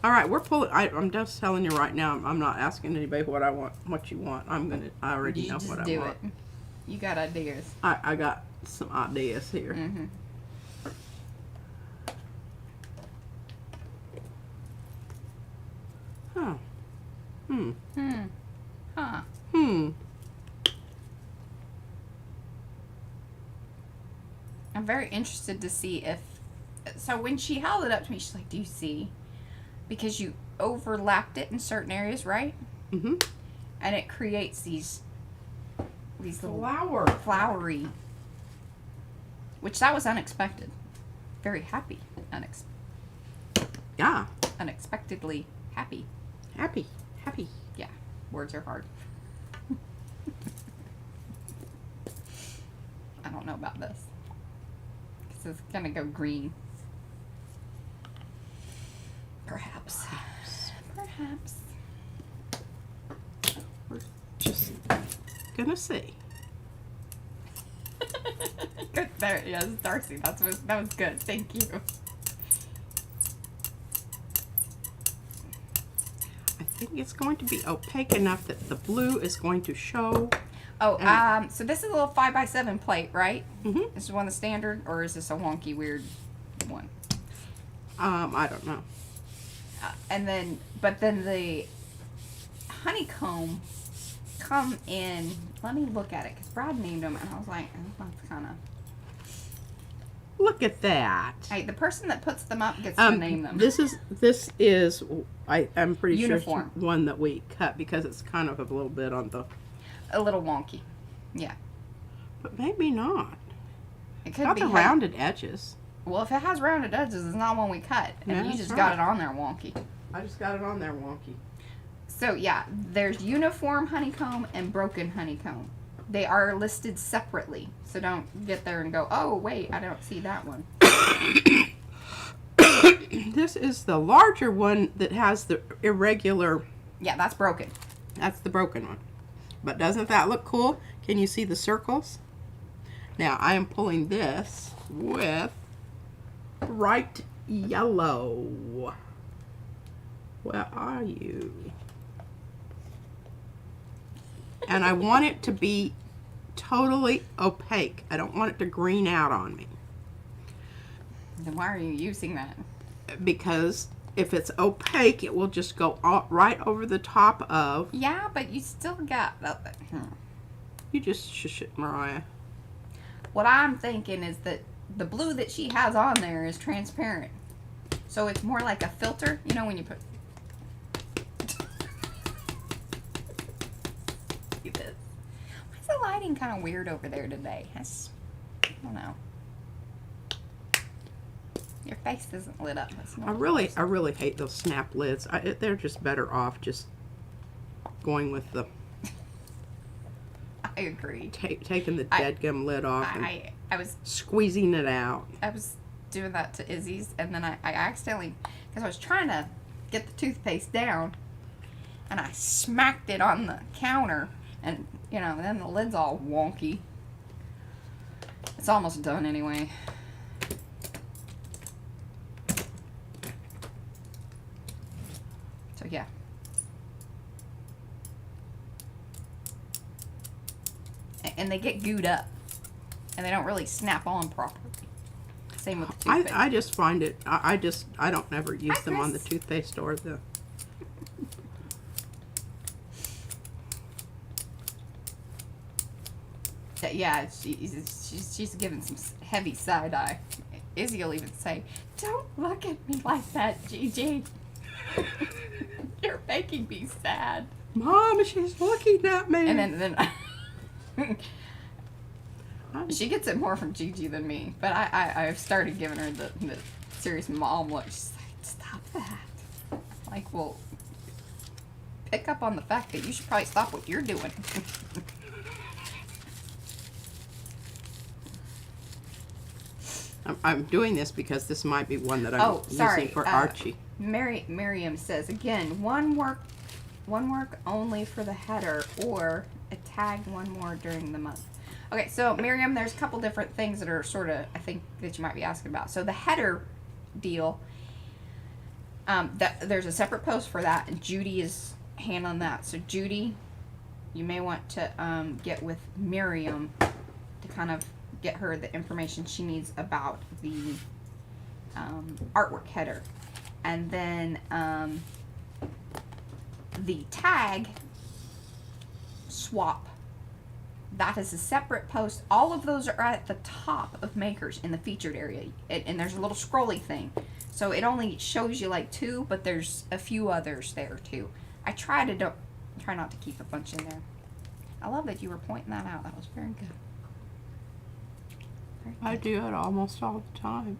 All right, we're pulling. I'm just telling you right now. I'm not asking anybody what I want, what you want. I already know what I want. It. You got ideas. I got some ideas here. Mm-hmm. Huh. Hmm. Huh. I'm very interested to see if. So when she held it up to me, she's like, "Do you see?" Because you overlapped it in certain areas, right? Mm-hmm. And it creates these little flowery, which that was unexpected. Very happy. Yeah. Unexpectedly happy. Happy. Yeah, words are hard. I don't know about this. Because it's gonna go green. Perhaps. We're just gonna see. Good. There, yes, Darcy. That was good. Thank you. I think it's going to be opaque enough that the blue is going to show. Oh, so this is a little 5x7 plate, right? Mm-hmm. This is one of the standard, or is this a wonky, weird one? I don't know. But then the honeycomb come in. Let me look at it, because Brad named them, and I was like, oh, that's kind of. Look at that. Hey, the person that puts them up gets to name them. This is I'm pretty Uniform. sure it's one that we cut because it's kind of a little bit on the. A little wonky. Yeah. But maybe not. It could Got be the rounded edges. Well, if it has rounded edges, it's not one we cut. And Yeah, you that's just right. got it on there wonky. I just got it on there wonky. So, yeah, there's uniform honeycomb and broken honeycomb. They are listed separately. So don't get there and go, oh, wait, I don't see that one. This is the larger one that has the irregular. Yeah, that's broken. That's the broken one. But doesn't that look cool? Can you see the circles? Now I am pulling this with bright yellow. Where are you? And I want it to be totally opaque. I don't want it to green out on me. Then why are you using that? Because if it's opaque, it will just go right over the top of. Yeah, but you still got... You just shush it, Mariah. What I'm thinking is that the blue that she has on there is transparent. So it's more like a filter. You know when you put... Do this. lighting kind of weird over there today? I don't know. Your face isn't lit up. I really hate those snap lids. They're just better off just going with the. I agree. Taking the dead gum lid off and I was squeezing it out. I was doing that to Izzy's, and then I accidentally, because I was trying to get the toothpaste down, and I smacked it on the counter, and you know, then the lid's all wonky. It's almost done anyway. So yeah. And they get gooed up, and they don't really snap on properly. Same with the toothpaste. I just find it. I don't ever use them on the Chris. toothpaste or the. Yeah, she's giving some heavy side eye. Izzy will even say, "Don't look at me like that, Gigi. You're making me sad." Mom, she's looking at me. And then she gets it more from Gigi than me. But I've started giving her the serious mom look. She's like, "Stop that." Like, well, pick up on the fact that you should probably stop what you're doing. I'm doing this because this might be one that I'm using for Archie. Miriam says again, one work only for the header, or a tag one more during the month. Okay, so Miriam, there's a couple different things that are sort of, I think, that you might be asking about. So the header deal, there's a separate post for that, and Judy is handling that. So Judy, you may want to get with Miriam to kind of get her the information she needs about the artwork header. And then the tag swap, that is a separate post. All of those are at the top of Makers in the featured area, and there's a little scrolly thing, so it only shows you like 2, but there's a few others there too. I try not to keep a bunch in there. I love that you were pointing that out. That was very good. I do it almost all the time.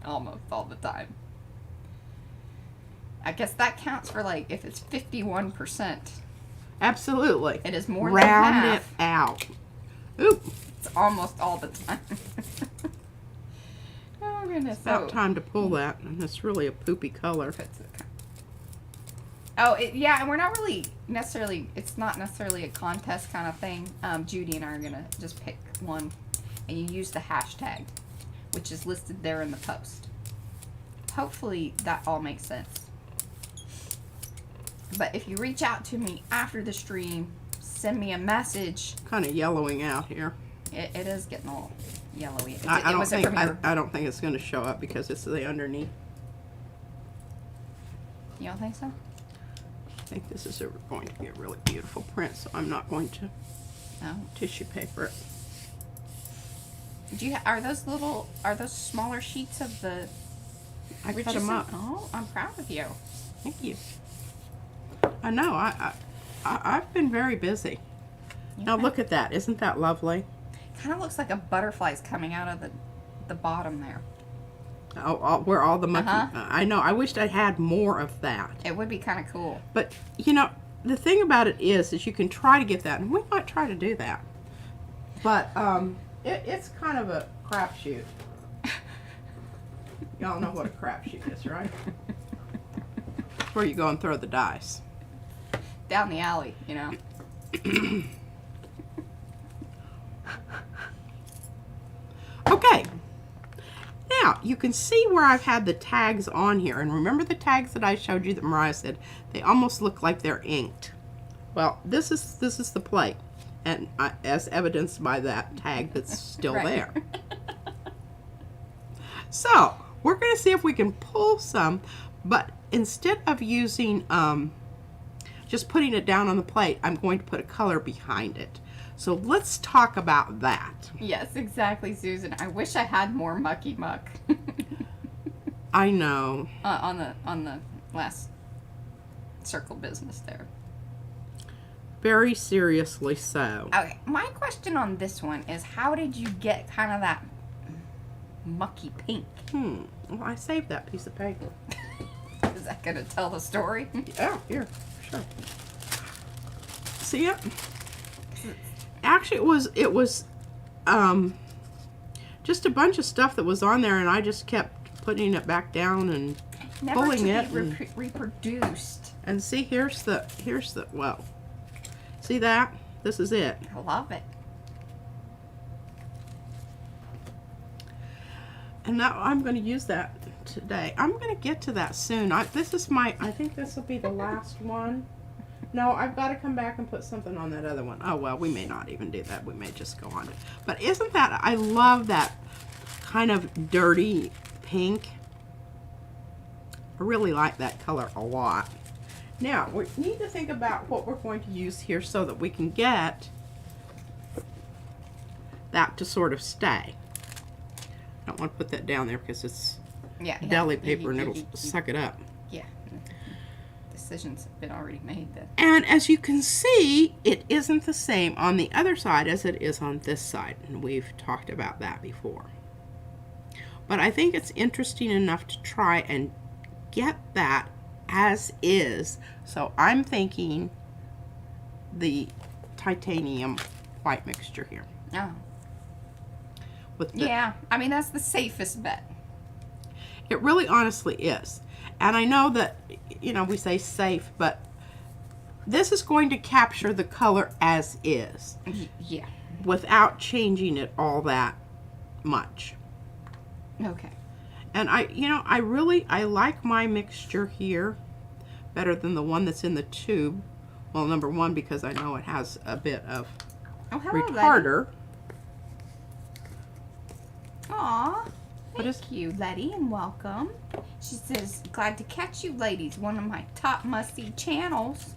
Almost all the time. I guess that counts for, like, if it's 51%. Absolutely. It is more Round than half. it out. Oop. It's almost all the time. Oh, goodness. About time to pull that, and it's really a poopy color. Oh, yeah, and we're not really necessarily, it's not necessarily a contest kind of thing. Judy and I are going to just pick one, and you use the hashtag, which is listed there in the post. Hopefully that all makes sense. But if you reach out to me after the stream, send me a message. Kind of yellowing out here. It is getting all yellowy. I don't think it's going to show up because it's the underneath. You don't think so? I think this is going to be a really beautiful print, so I'm not going to tissue paper it. Are those smaller sheets of the? I cut them up. Oh, I'm proud of you. Thank you. I know. I've been very busy. Now look at that. Isn't that lovely? Kind of looks like a butterfly's coming out of the bottom there. Where all the monkey. I know. I wished I had more of that. It would be kind of cool. But you know, the thing about it is you can try to get that, and we might try to do that. But it's kind of a crapshoot. Y'all know what a crapshoot is, right? Where you go and throw the dice. Down the alley, you know. Okay. Now, you can see where I've had the tags on here. And remember the tags that I showed you that Mariah said? They almost look like they're inked. Well, this is the plate. And as evidenced by that tag that's still there. So, we're going to see if we can pull some. But instead of using, just putting it down on the plate, I'm going to put a color behind it. So let's talk about that. Yes, exactly, Susan. I wish I had more mucky muck. I know. On the last circle business there. Very seriously so. Okay, my question on this one is, how did you get kind of that mucky pink? Well, I saved that piece of paper. Is that going to tell the story? Oh, here, sure. See it? Actually, it was just a bunch of stuff that was on there, and I just kept putting it back down and Never pulling to it. be reproduced. And see, here's the, well, see that? This is it. I love it. And now I'm going to use that today. I'm going to get to that soon. I think this will be the last one. No, I've got to come back and put something on that other one. Oh, well, we may not even do that. We may just go on it. But isn't that, I love that kind of dirty pink. I really like that color a lot. Now, we need to think about what we're going to use here so that we can get that to sort of stay. I don't want to put that down there because it's deli paper and it'll suck it up. Yeah. Decisions have been already made then. And as you can see, it isn't the same on the other side as it is on this side. And we've talked about that before. But I think it's interesting enough to try and get that as is. So I'm thinking the titanium white mixture here. Oh. With the, Yeah, I mean, that's the safest bet. It really honestly is. And I know that, you know, we say safe, but this is going to capture the color as is. Yeah. Without changing it all that much. Okay. And I like my mixture here better than the one that's in the tube. Well, number one, because I know it has a bit of retarder. Aw, What is- thank you, Letty, and welcome. She says, glad to catch you, ladies. One of my top must-see channels.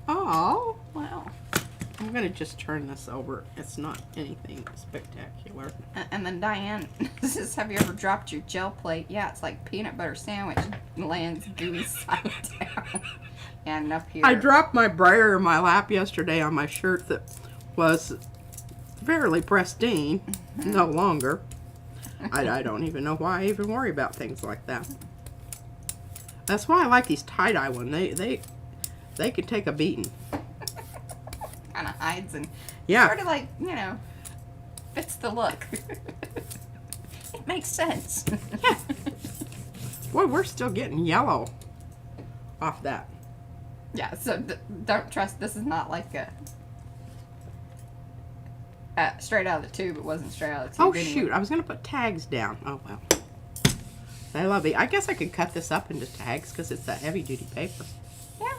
Oh, Wow. I'm going to just turn this over. It's not anything spectacular. And then Diane says, have you ever dropped your gel plate? Yeah, it's like peanut butter sandwich. Lands gooey side down. And up here. I dropped my brayer in my lap yesterday on my shirt that was fairly pristine. No longer. I don't even know why I even worry about things like that. That's why I like these tie-dye ones. They can take a beating. Kind of hides and Yeah. sort of like, you know, fits the look. It makes sense. Yeah. Boy, we're still getting yellow off that. Yeah, so don't trust, this is not like a straight out of the tube. It wasn't straight out of the tube. Oh, anyway. shoot. I was going to put tags down. Oh, well. I love it. I guess I could cut this up into tags because it's that heavy-duty paper. Yeah.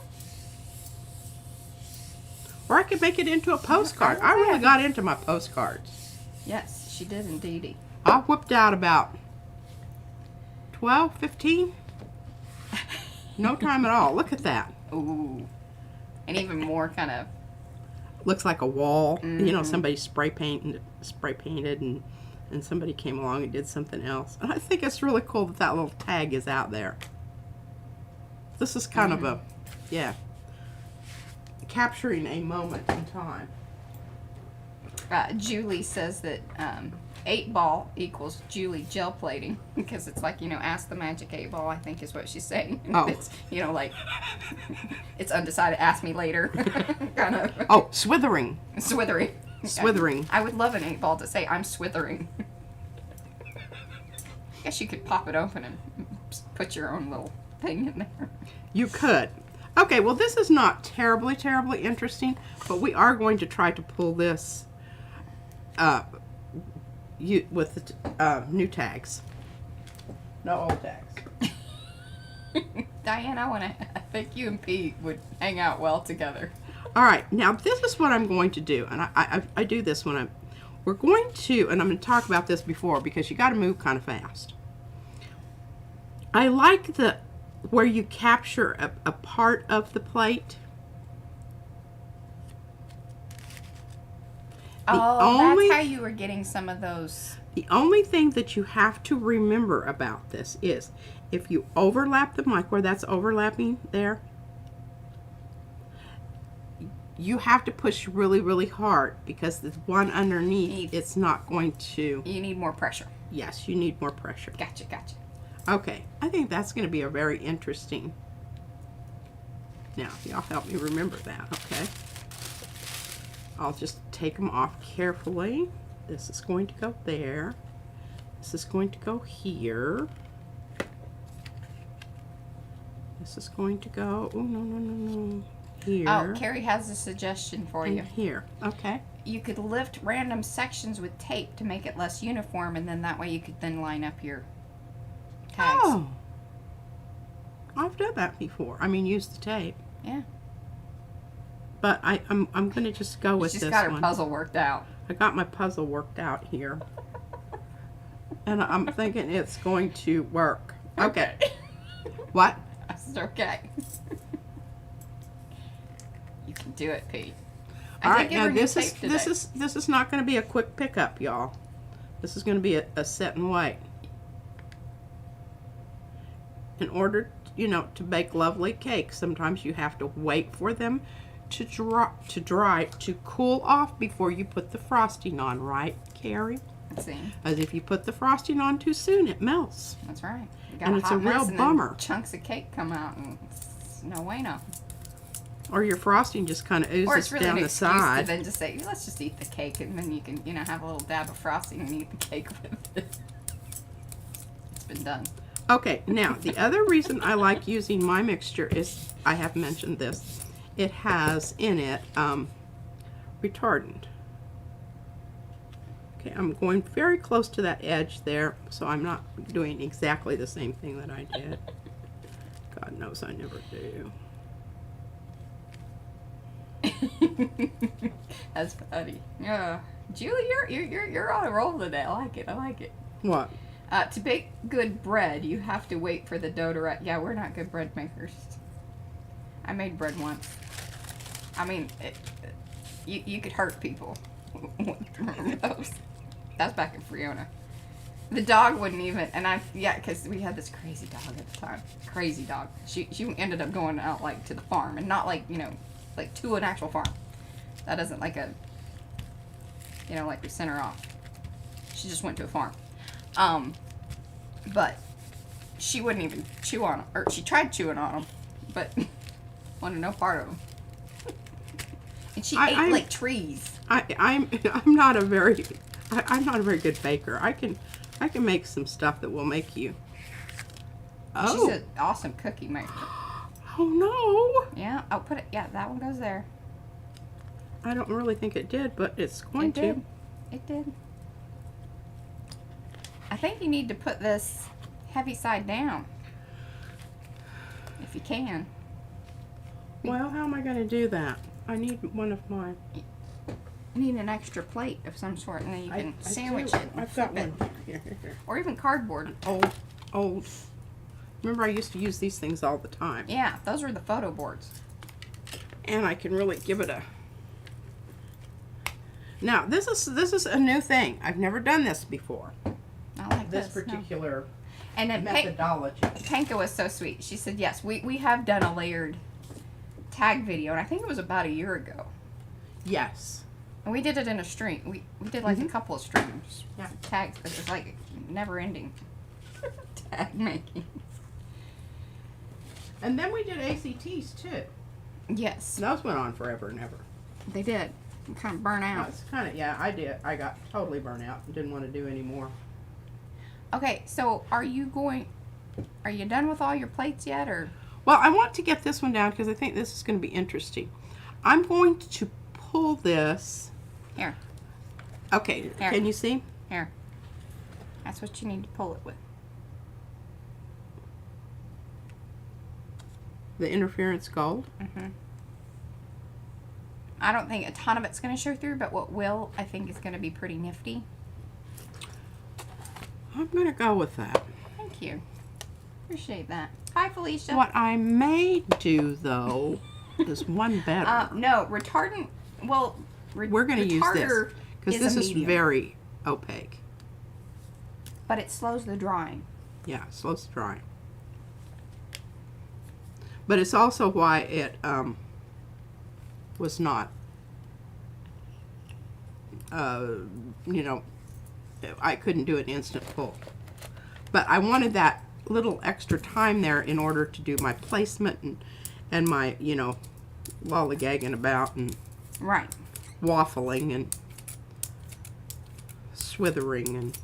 Or I could make it into a postcard. I really got into my postcards. Yes, she did indeedy. I whipped out about 12, 15. No time at all. Look at that. Ooh. And even more kind of, Looks like a wall. You know, somebody spray painted and somebody came along and did something else. And I think it's really cool that that little tag is out there. This is kind of a, yeah, capturing a moment in time. Julie says that 8-ball equals Julie gel plating because it's like, you know, ask the magic 8-ball, I think is what she's saying. Oh. It's, you know, like, it's undecided, ask me later. Kind of. Oh, swithering. Swithering. Swithering. I would love an 8-ball to say, I'm swithering. Guess you could pop it open and put your own little thing in there. You could. Okay, well, this is not terribly interesting, but we are going to try to pull this with the new tags. No old tags. Diane, I want to think you and Pete would hang out well together. All right, now this is what I'm going to do, and I do this when we're going to, and I'm going to talk about this before because you got to move kind of fast. I like where you capture a part of the plate. That's how you were getting some of those. The only thing that you have to remember about this is if you overlap the mic where that's overlapping there, you have to push really, really hard because the one underneath, it's not going to. You need more pressure. Yes, you need more pressure. Gotcha, gotcha. Okay, I think that's going to be a very interesting. Now, y'all help me remember that, okay? I'll just take them off carefully. This is going to go there. This is going to go here. This is going to go, oh, no, here. Oh, Carrie has a suggestion for you. And here, okay. You could lift random sections with tape to make it less uniform, and then that way you could then line up your tags. Oh, I've done that before. I mean, use the tape. Yeah. But I'm going to just go with She's this got her one. puzzle worked out. I got my puzzle worked out here. And I'm thinking it's going to work. Okay. What? That's okay. You can do it, Pete. All right, now this is not going to be a quick pickup, y'all. This is going to be a set and wait. In order, to bake lovely cakes, sometimes you have to wait for them to dry, to cool off before you put the frosting on, right, Carrie? Let's see. As if you put the frosting on too soon, it melts. That's right. And it's a real bummer. Chunks of cake come out, and it's no bueno. Or your frosting just kind of oozes Or it's really down an the excuse side. to then just say, let's just eat the cake, and then you can, have a little dab of frosting and eat the cake with it. It's been done. Okay, now the other reason I like using my mixture is, I have mentioned this, it has in it retardant. Okay, I'm going very close to that edge there, so I'm not doing exactly the same thing that I did. God knows I never do. That's funny. Yeah, Julie, you're on a roll today. I like it. I like it. What? To bake good bread, you have to wait for the dough to rise. Yeah, we're not good bread makers. I made bread once. I mean, you could hurt people with those. That's back in Friona. The dog wouldn't even, because we had this crazy dog at the time. Crazy dog. She ended up going out, to the farm, and not, to an actual farm. That isn't like we sent her off. She just went to a farm. But she wouldn't even chew on them, or she tried chewing on them, but wanted no part of them. And she ate like trees. I'm not a very good baker. I can make some stuff that will make you. Oh. She's an awesome cookie maker. Oh no. Yeah, I'll put it. Yeah, that one goes there. I don't really think it did, but it's going to. It did. I think you need to put this heavy side down. If you can. Well, how am I going to do that? I need one of my... I need an extra plate of some sort, and then you can sandwich it. I've got one. Here. Or even cardboard. Old. Remember, I used to use these things all the time. Yeah, those were the photo boards. And I can really give it a... Now, this is a new thing. I've never done this before. I like this particular and then methodology. Panka was so sweet. She said, yes, we have done a layered tag video, and I think it was about a year ago. Yes. And we did it in a stream. We did a couple of streams. Yeah. Tags. It was never ending tag making. And then we did ACTs too. Yes. Those went on forever and ever. They did. Kind of burn out. It's kind of, yeah, I did. I got totally burnt out and didn't want to do any more. Okay, so are you done with all your plates yet, or? Well, I want to get this one down because I think this is going to be interesting. I'm going to pull this. Here. Okay, Here. Can you see? Here. That's what you need to pull it with. The interference gold? Mm-hmm. I don't think a ton of it's going to show through, but what will, I think, is going to be pretty nifty. I'm going to go with that. Thank you. Appreciate that. Hi, Felicia. What I may do, though, is one better. No, retardant, well, we're going to use this, because this is very opaque. But it slows the drying. Yeah, it slows the drying. But it's also why it was not, you know, I couldn't do an instant pull. But I wanted that little extra time there in order to do my placement and my, you know, lollygagging about and Right. waffling and swithering and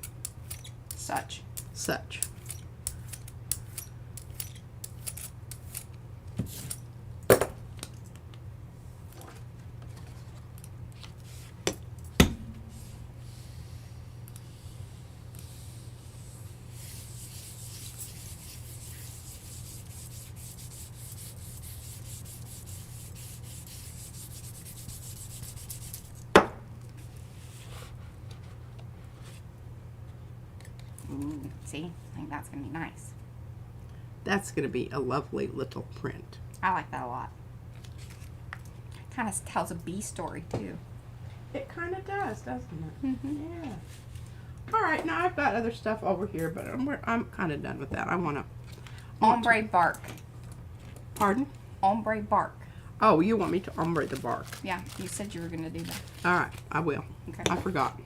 Such. such. Ooh, see? I think that's going to be nice. That's going to be a lovely little print. I like that a lot. Kind of tells a bee story, too. It kind of does, doesn't it? Mm-hmm. Yeah. All right, now I've got other stuff over here, but I'm kind of done with that. I want to... Ombre bark. Pardon? Ombre bark. Oh, you want me to ombre the bark. Yeah, you said you were going to do that. All right, I will. Okay. I forgot.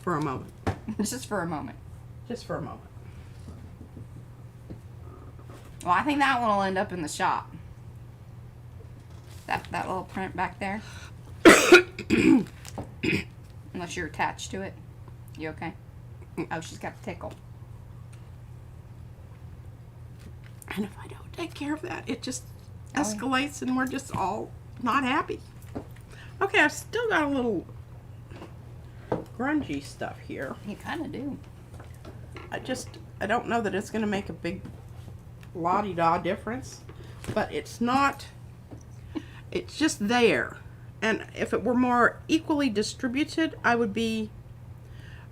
For a moment. Just for a moment. Just for a moment. Well, I think that one will end up in the shop. That little print back there. Unless you're attached to it. You okay? Oh, she's got a tickle. And if I don't take care of that, it just Oh, yeah. escalates and we're just all not happy. Okay, I've still got a little grungy stuff here. You kind of do. I don't know that it's going to make a big la-di-da difference, but it's not, it's just there. And if it were more equally distributed, I would be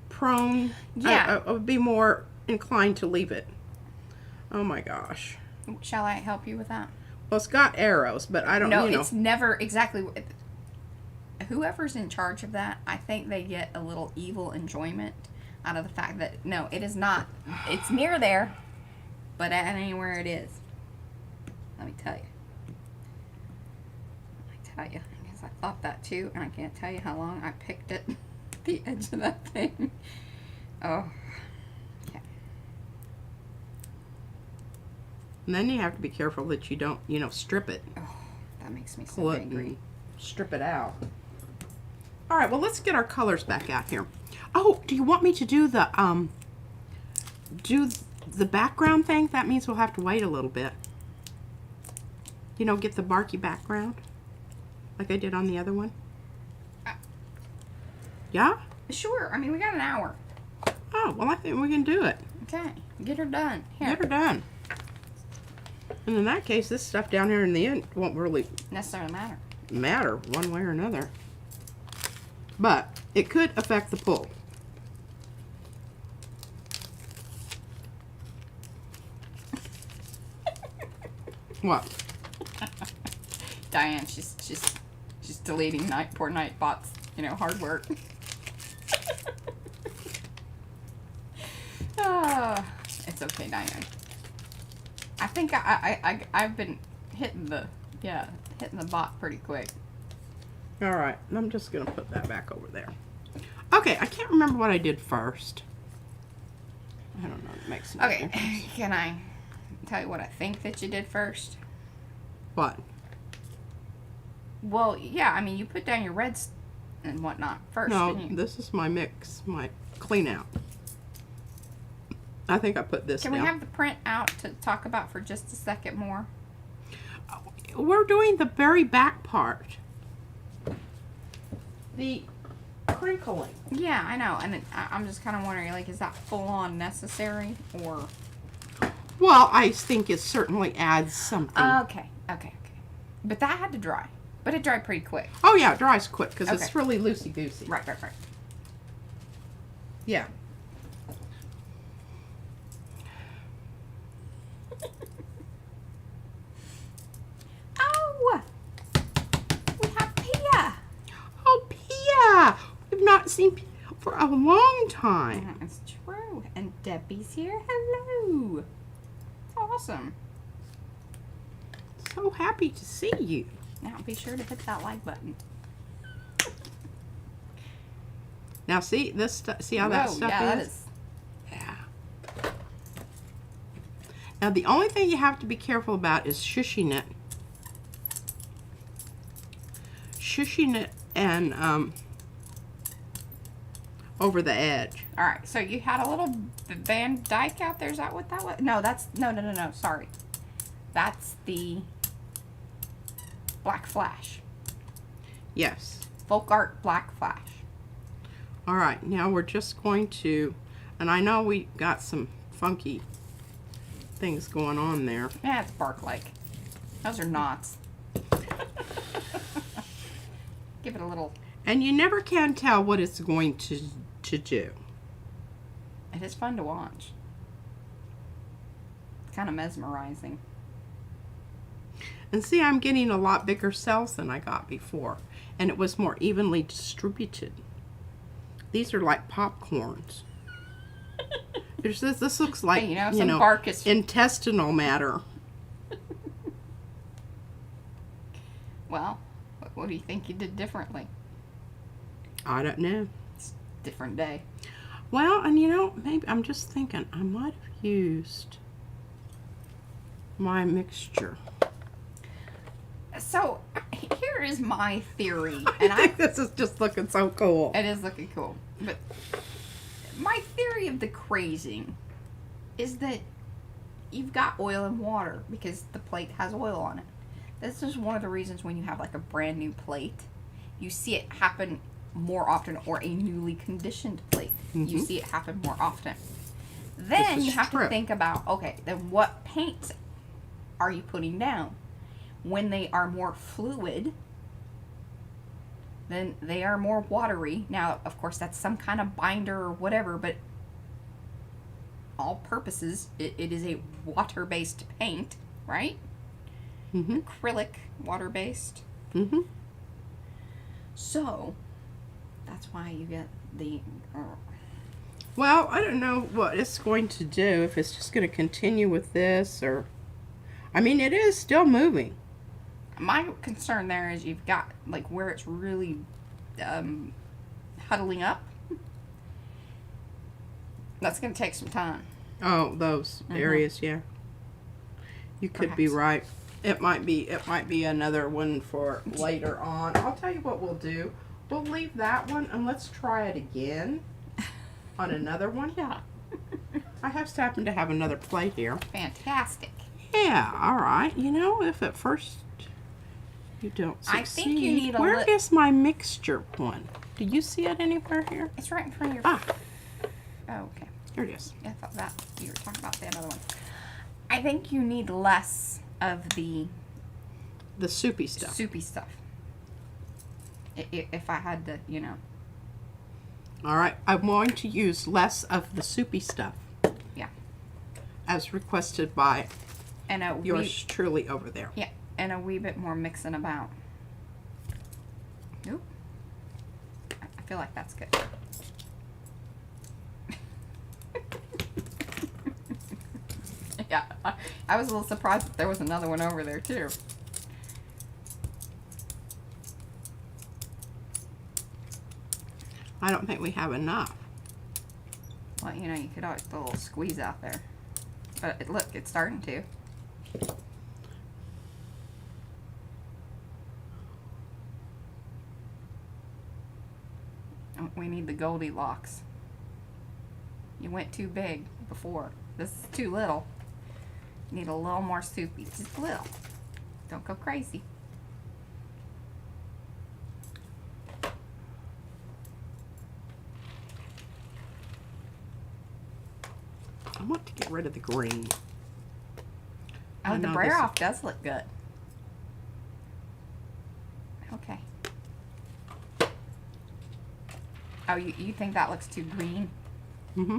prone, Yeah. I would be more inclined to leave it. Oh my gosh. Shall I help you with that? Well, it's got arrows, but I don't, No, you know. it's never exactly. Whoever's in charge of that, I think they get a little evil enjoyment out of the fact that, no, it is not. It's near there, but it ain't where it is. Let me tell you. Because I thought that too, and I can't tell you how long I picked at the edge of that thing. Oh. Okay. And then you have to be careful that you don't, you know, strip it. Oh, that makes me so Pull it angry. and strip it out. All right, well, let's get our colors back out here. Oh, do you want me to do the background thing? That means we'll have to wait a little bit. You know, get the barky background like I did on the other one. Yeah? Sure. I mean, we got an hour. Oh, well, I think we can do it. Okay. Get her done. Here. Get her done. And in that case, this stuff down here in the end won't really Necessarily matter. matter one way or another. But it could affect the pull. What? Diane, she's deleting poor Nightbot's, hard work. It's okay, Diane. I think I've been hitting the bot pretty quick. All right, I'm just gonna put that back over there. Okay, I can't remember what I did first. I don't know. It makes no Okay, difference. can I tell you what I think that you did first? What? Well, yeah, I mean, you put down your reds and whatnot first, No, didn't you? this is my mix, my clean out. I think I put this Can down. we have the print out to talk about for just a second more? We're doing the very back part. The crinkling. Yeah, I know, and I'm just kind of wondering, like, is that full-on necessary, or... Well, I think it certainly adds something. Okay. But that had to dry. But it dried pretty quick. Oh yeah, it dries quick because Okay. it's really loosey-goosey. Right. Yeah. Oh! We have Pia! Oh, Pia! We've not seen Pia for a long time. That's true. And Debbie's here. Hello! It's awesome. So happy to see you. Now be sure to hit that like button. Now see this see how that Whoa, stuff yeah, is? Now the only thing you have to be careful about is shushing it. Shushing it and over the edge. All right, so you had a little Van Dyke out there. Is that what that was? No, that's no. Sorry, that's the Black Flash. Yes. Folk Art Black Flash. All right, now we're just going to, and I know we got some funky things going on there. Yeah, it's bark like. Those are knots. Give it a little. And you never can tell what it's going to do. It is fun to watch. It's kind of mesmerizing. And see, I'm getting a lot bigger cells than I got before, and it was more evenly distributed. These are like popcorns. This looks like, Hey, some bark is... intestinal matter. Well, what do you think you did differently? I don't know. It's a different day. Well, and maybe I'm just thinking I might have used my mixture. So, here is my theory. And I think this is just looking so cool. It is looking cool. But my theory of the crazing is that you've got oil and water because the plate has oil on it. This is one of the reasons when you have like a brand new plate, you see it happen more often, or a newly conditioned plate. You see it happen more often. Then you have to think about, okay, then what paints are you putting down? When they are more fluid, then they are more watery. Now, of course, that's some kind of binder or whatever, but all purposes, it is a water-based paint, right? Acrylic, water-based. So, that's why you get the... Well, I don't know what it's going to do, if it's just going to continue with this, or... I mean, it is still moving. My concern there is you've got, like, where it's really huddling up. That's going to take some time. Oh, those areas, yeah. You could be right. It might be another one for later on. I'll tell you what we'll do. We'll leave that one and let's try it again on another one. Yeah. I just happen to have another plate here. Fantastic. Yeah, all right. If at first you don't succeed. I think you need Where is my mixture one? Do you see it anywhere here? It's right in front of your... Ah. Oh, okay. Here it is. I thought that you were talking about the other one. I think you need less of the soupy stuff. Soupy stuff. If I had to, All right. I'm going to use less of the soupy stuff. Yeah. As requested by and yours truly over there. Yeah. And a wee bit more mixing about. Oop. I feel like that's good. Yeah, I was a little surprised that there was another one over there too. I don't think we have enough. Well, you could always put a little squeeze out there. But look, it's starting to. We need the Goldilocks. You went too big before. This is too little. You need a little more soupy. Just a little. Don't go crazy. I want to get rid of the green. Oh, the brayer off does look good. Okay. Oh, you think that looks too green? Mm-hmm.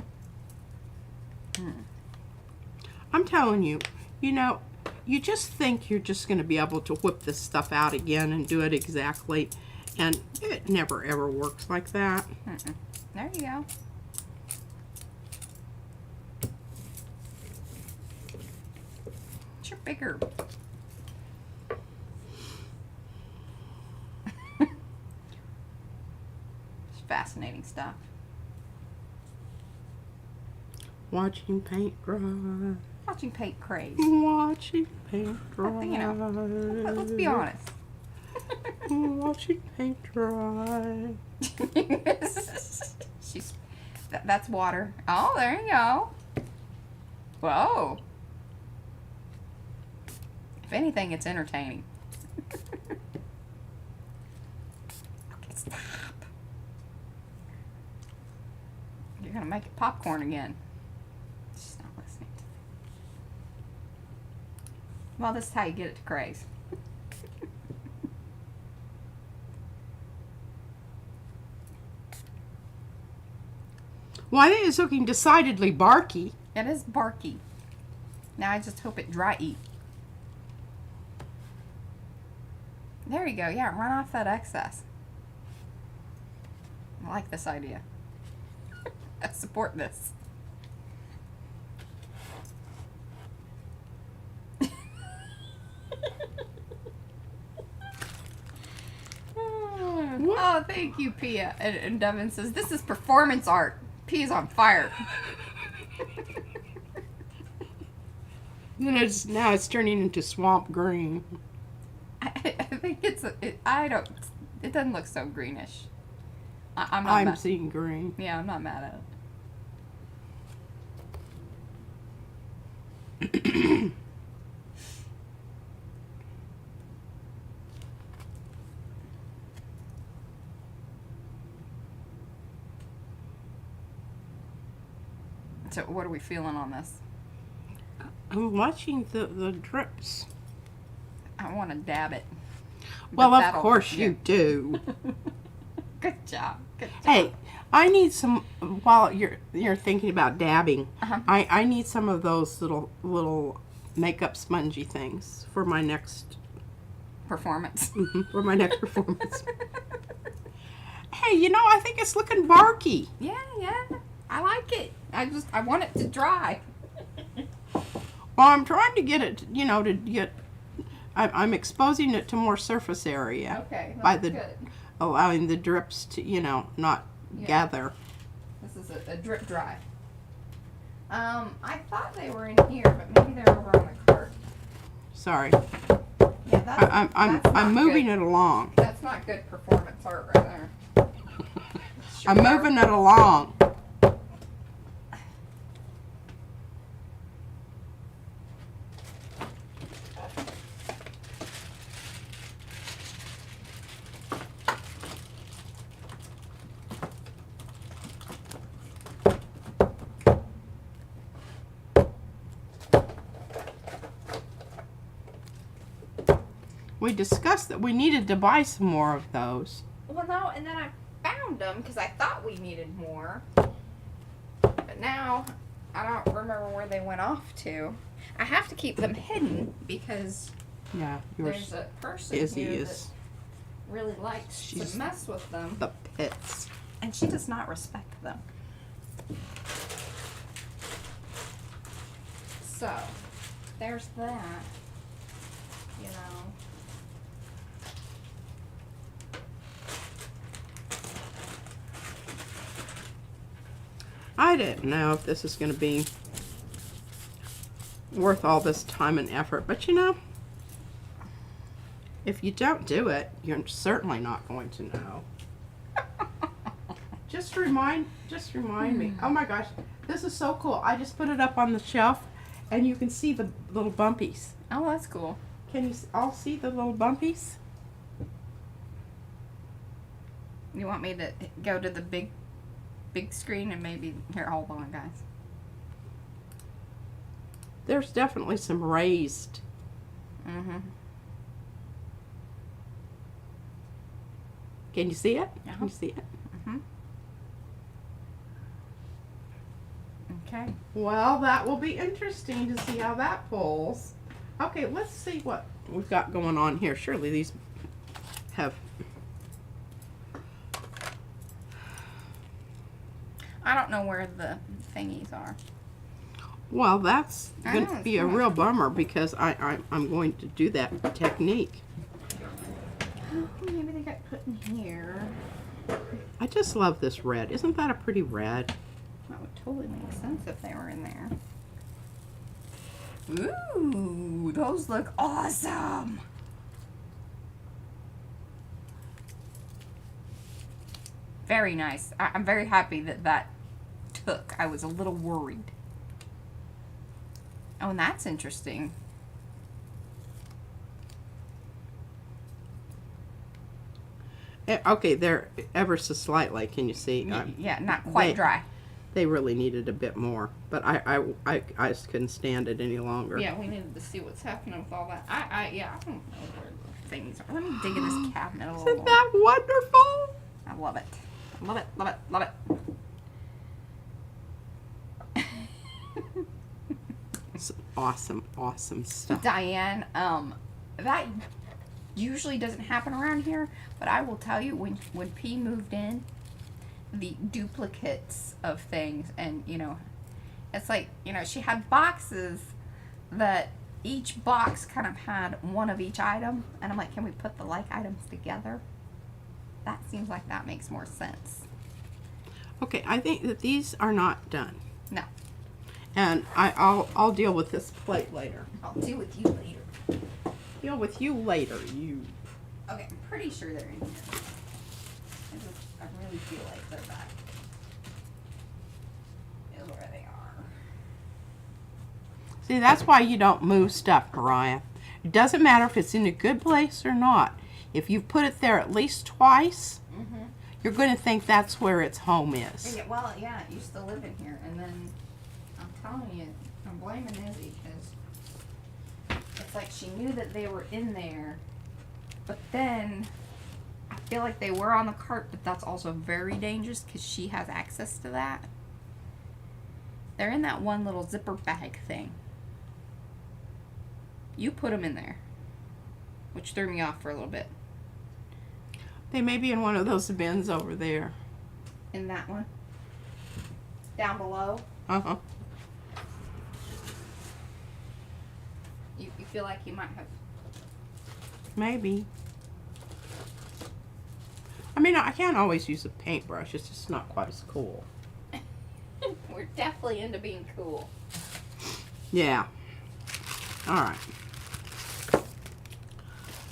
I'm telling you, you just think you're just going to be able to whip this stuff out again and do it exactly, and it never ever works like that. There you go. You're bigger. fascinating stuff. Watching paint dry. Watching paint craze. Watching paint dry. You know, let's be honest. Watching paint dry. That's water. Oh, there you go. Whoa. If anything, it's entertaining. Okay, stop. You're gonna make it popcorn again. She's not listening to me. Well, this is how you get it to craze. Well, it is looking decidedly barky. It is barky. Now I just hope it dry eat. There you go. Yeah, run off that excess. I like this idea. I support this. Oh, thank you, Pia. And Devin says, this is performance art. Pia's on fire. And now it's turning into swamp green. I think it doesn't look so greenish. I'm I'm seeing green. Yeah, I'm not mad at it. So what are we feeling on this? I'm watching the drips. I want to dab it. Well, of course you do. Good job. Good job. Hey, I need some, while you're thinking about dabbing, I need some of those little makeup spongy things for my next performance. For my next performance. Hey, you know, I think it's looking barky. Yeah. I like it. I want it to dry. Well, I'm trying to get it, I'm exposing it to more surface area. Okay, by that's good. Allowing the drips to, not gather. This is a drip dry. I thought they were in here, but maybe they're over on the cart. Sorry. Yeah, I'm moving it along. That's not good performance art right there. I'm moving it along. We discussed that we needed to buy some more of those. Well, no, and then I found them because I thought we needed more. But now I don't remember where they went off to. I have to keep them hidden because there's a person here that really likes to mess with them. The pits. And she does not respect them. So, there's that. You know. I didn't know if this is going to be worth all this time and effort, but if you don't do it, you're certainly not going to know. Just remind me. Oh my gosh, this is so cool. I just put it up on the shelf and you can see the little bumpies. Oh, that's cool. Can you all see the little bumpies? You want me to go to the big screen and maybe here, hold on, guys. There's definitely some raised. Can you see it? Yeah. Can you see it? Okay. Well, that will be interesting to see how that pulls. Okay, let's see what we've got going on here. Surely these have... I don't know where the thingies are. Well, that's going to be a real bummer because I'm going to do that technique. Oh, maybe they got put in here. I just love this red. Isn't that a pretty red? That would totally make sense if they were in there. Ooh, those look awesome. Very nice. I'm very happy that that took. I was a little worried. Oh, and that's interesting. Okay, they're ever so slightly. Can you see? Yeah, not quite dry. They really needed a bit more, but I just couldn't stand it any longer. Yeah, we needed to see what's happening with all that. I don't know where the things are. Let me dig in this cabinet a little Isn't more. that wonderful? I love it. Love it, love it, love it. It's awesome, awesome stuff. Diane, that usually doesn't happen around here, but I will tell you, when P moved in, the duplicates of things, and you know, it's like, you know, she had boxes that each box kind of had one of each item, and I'm like, can we put the like items together? That seems like that makes more sense. Okay, I think that these are not done, No, and I'll deal with this plate later. I'll deal with you later. Deal with you later. You. Okay, I'm pretty sure they're in here. I really feel like they're back. Is where they are. See, that's why you don't move stuff, Mariah. It doesn't matter if it's in a good place or not. If you've put it there at least twice, you're going to think that's where its home is. Yeah, well, yeah, it used to live in here, and then I'm telling you, I'm blaming Izzy because it's like she knew that they were in there, but then I feel like they were on the cart, but that's also very dangerous because she has access to that. They're in that one little zipper bag thing. You put them in there, which threw me off for a little bit. They may be in one of those bins over there. In that one? Down below? Uh-huh. You feel like you might have... Maybe. I mean, I can't always use a paintbrush. It's just not quite as cool. We're definitely into being cool. Yeah. All right.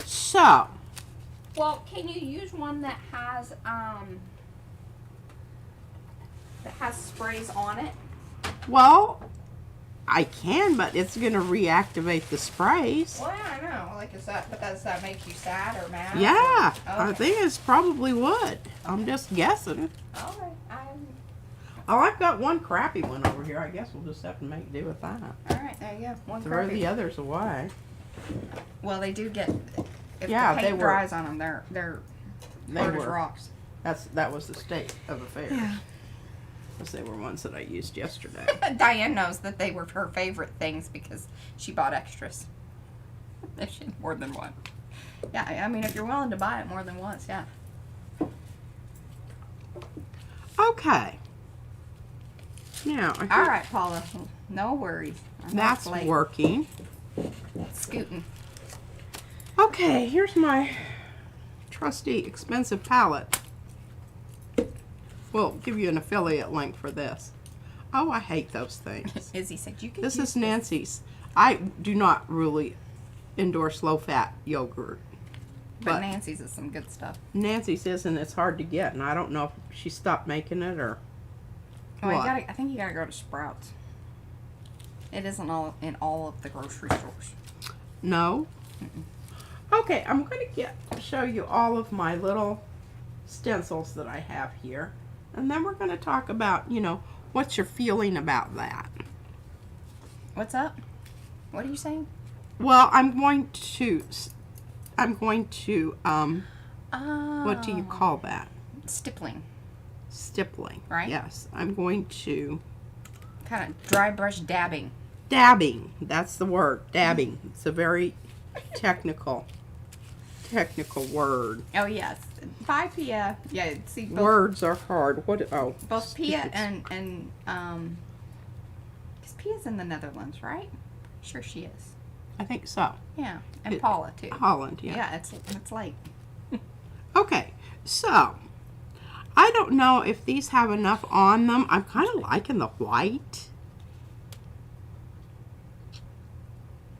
So. Well, can you use one that has sprays on it? Well, I can, but it's going to reactivate the sprays. Well, yeah, I know. Like, does that make you sad or mad? Yeah, Or, I think it's probably would. I'm just guessing. Okay. Oh, I've got one crappy one over here. I guess we'll just have to make do with that. All right, there you go. One Throw crappy. the others away. Well, they do get. If Yeah, the they paint were- dries on them, they're hard as were. rocks. That was the state of affairs. Yeah. Because they were ones that I used yesterday. Diane knows that they were her favorite things because she bought extras. She had more than one. Yeah, I mean, if you're willing to buy it more than once, yeah. Okay. Now, I think All right, Paula. No worries. I know that's it's late. working. Scooting. Okay, here's my trusty expensive palette. We'll give you an affiliate link for this. Oh, I hate those things. Izzy said you can. This use is Nancy's. I do not really endorse low-fat yogurt. But Nancy's is some good stuff. Nancy's is, and it's hard to get, and I don't know if she stopped making it or Oh, what. I think you gotta go to Sprouts. It isn't all in all of the grocery stores. No? Okay, I'm going to show you all of my little stencils that I have here. And then we're going to talk about, you know, what's your feeling about that. What's up? What are you saying? Well, I'm going to, what do you call that? Stippling. Stippling. Right. Yes, I'm going to, Kind of dry brush dabbing. dabbing, that's the word, dabbing. It's a very technical word. Oh yes. By Pia. Yeah. See both, Words are hard. What? Oh, both Pia stupid. and because Pia's in the Netherlands, right? Sure she is. I think so. Yeah, and Paula too. Holland, yeah. Yeah, it's late. Okay, so I don't know if these have enough on them. I'm kind of liking the white.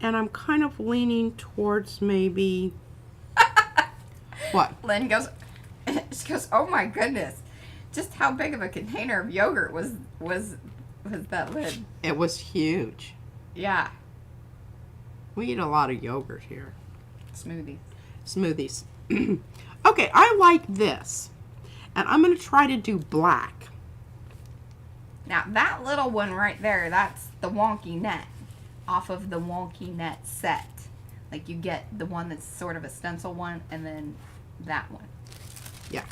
And I'm kind of leaning towards maybe... What? Lynn goes, she goes, oh my goodness. Just how big of a container of yogurt was that lid? It was huge. Yeah. We eat a lot of yogurt here. Smoothies. Okay, I like this. And I'm going to try to do black. Now, that little one right there, that's the wonky net off of the wonky net set. Like, you get the one that's sort of a stencil one, and then that one. Yeah.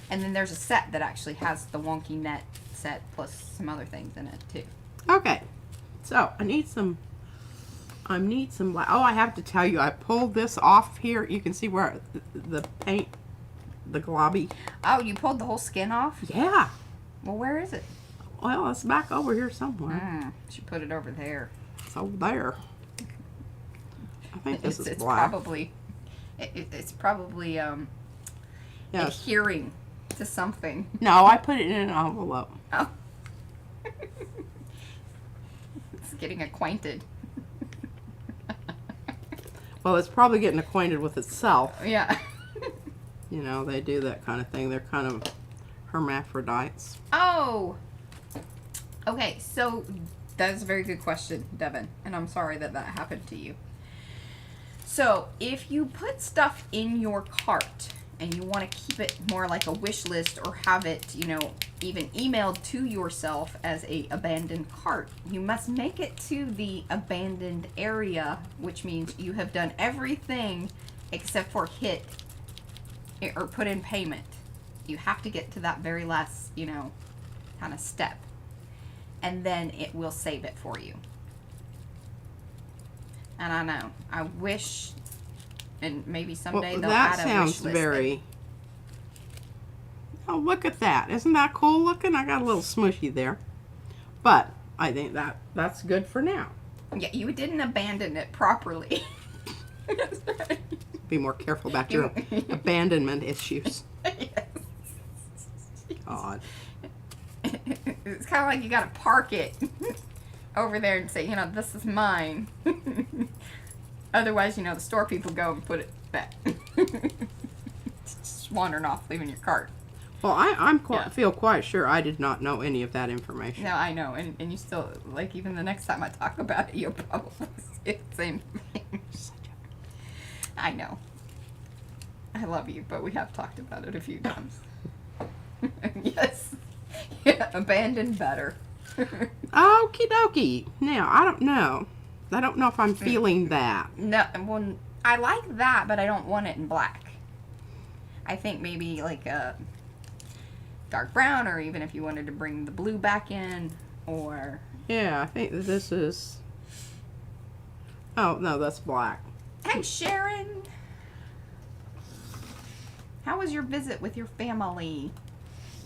And then there's a set that actually has the wonky net set plus some other things in it, too. Okay. So, I need some black. Oh, I have to tell you, I pulled this off here. You can see where the paint, the globby. Oh, you pulled the whole skin off? Yeah. Well, where is it? Well, it's back over here somewhere. She put it over there. It's over there. I think this is it's black. It's probably Yes. adhering to something. No, I put it in an envelope. Oh. It's getting acquainted. Well, it's probably getting acquainted with itself. Yeah. You know, they do that kind of thing. They're kind of hermaphrodites. Oh. Okay, so that is a very good question, Devin, and I'm sorry that that happened to you. So, if you put stuff in your cart and you want to keep it more like a wish list or have it, you know, even emailed to yourself as a abandoned cart, you must make it to the abandoned area, which means you have done everything except for hit or put in payment. You have to get to that very last, you know, kind of step. And then it will save it for you. And I know, I wish, and maybe someday they'll that add a sounds wish list very... Oh, look at that. Isn't that cool looking? I got a little smushy there. But I think that's good for now. Yeah, you didn't abandon it properly. Be more careful about your abandonment issues. Yes. God. It's kind of like you got to park it over there and say, you know, this is mine. Otherwise, you know, the store people go and put it back. Just wandering off, leaving your cart. Well, I feel quite sure I did not know any of that information. No, I know. And you still, like, even the next time I talk about it, you'll probably say the same thing. I know. I love you, but we have talked about it a few times. Yes. Yeah, abandoned better. Okie dokie. Now, I don't know. I don't know if I'm feeling that. No, well, I like that, but I don't want it in black. I think maybe like a dark brown, or even if you wanted to bring the blue back in, or... Yeah, I think that this is... Oh, no, that's black. Hey, Sharon! How was your visit with your family?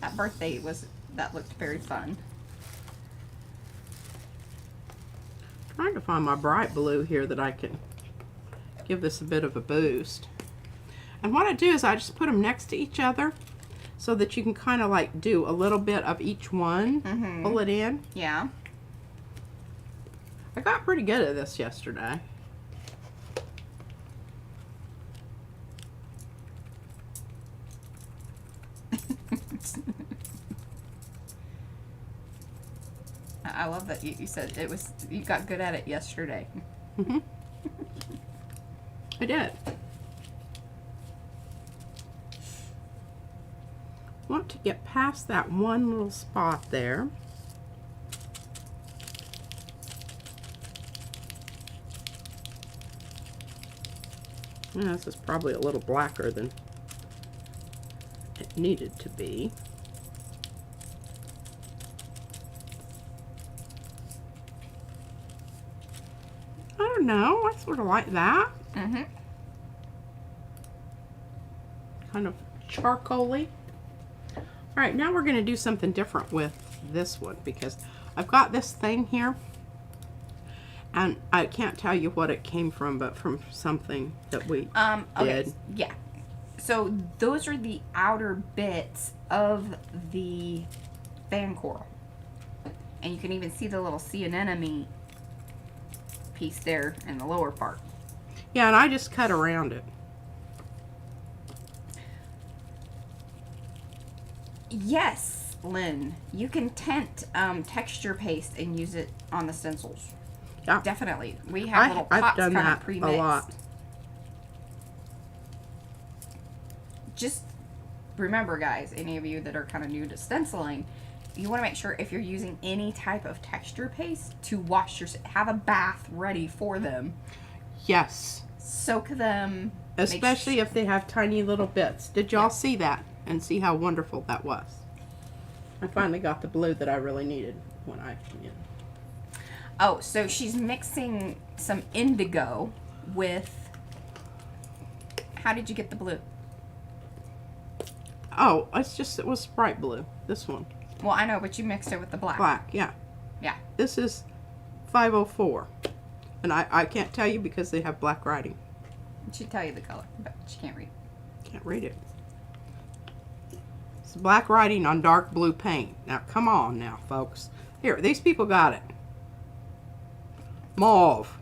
That birthday that looked very fun. Trying to find my bright blue here that I can give this a bit of a boost. And what I do is I just put them next to each other so that you can kind of like do a little bit of each one, pull it in. Yeah. I got pretty good at this yesterday. I love that you said you got good at it yesterday. I did. Want to get past that one little spot there. Yeah, this is probably a little blacker than it needed to be. I don't know. I sort of like that. Kind of charcoaly. All right, now we're going to do something different with this one because I've got this thing here, and I can't tell you what it came from, but from something that we Okay. did. Yeah. So those are the outer bits of the fan coral. And you can even see the little sea anemone piece there in the lower part. Yeah, and I just cut around it. Yes, Lynn, you can tint texture paste and use it on the stencils. Yeah. Definitely. We have little pots I've done kind that of pre-mixed. a lot. Just remember, guys, any of you that are kind of new to stenciling, you want to make sure if you're using any type of texture paste to wash your, have a bath ready for them. Yes. Soak them. Especially if they have tiny little bits. Did y'all see that? And see how wonderful that was? I finally got the blue that I really needed when I, you know. Oh, so she's mixing some indigo with, how did you get the blue? Oh, it was bright blue. This one. Well, I know, but you mixed it with the black. Black, yeah. Yeah. This is 504. And I can't tell you because they have black writing. She'd tell you the color, but she can't read. Can't read it. It's black writing on dark blue paint. Now, come on now, folks. Here, these people got it. Mauve.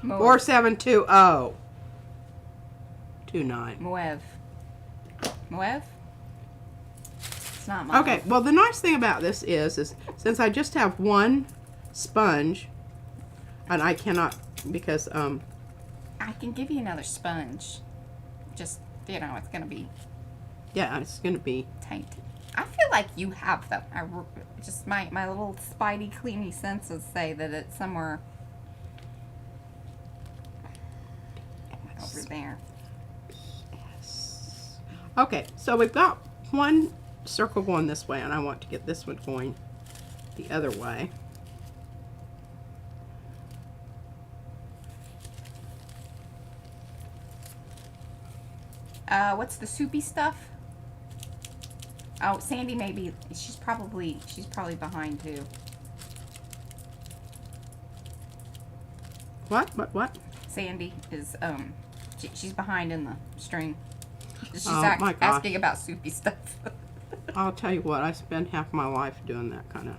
4720. 29. Moev. Moev? It's not mauve. Okay, well, the nice thing about this is since I just have one sponge, and I cannot, because, I can give you another sponge. Just, you know, it's going to be yeah, it's going to be tainted. I feel like you have them. Just my little spidey, cleany senses say that it's somewhere over there. yes. Okay, so we've got one circle going this way, and I want to get this one going the other way. What's the soupy stuff? Oh, Sandy maybe, she's probably behind too. What? Sandy is, she's behind in the string. She's my gosh. asking about soupy stuff. I'll tell you what, I spend half my life doing that kind of.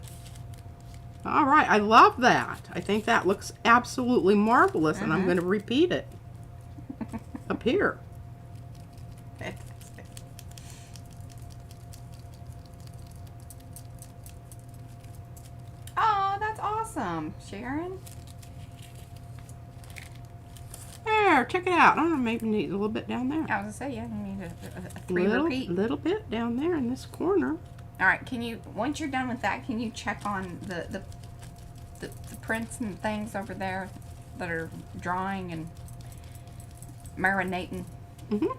All right, I love that. I think that looks absolutely marvelous, and I'm going to repeat it up here. Fantastic. Oh, that's awesome, Sharon. There, check it out. I don't know, maybe need a little bit down there. I was gonna say, yeah, you need a three repeat. Little bit down there in this corner. All right, can you, once you're done with that, can you check on the prints and things over there that are drying and marinating? Mm-hmm.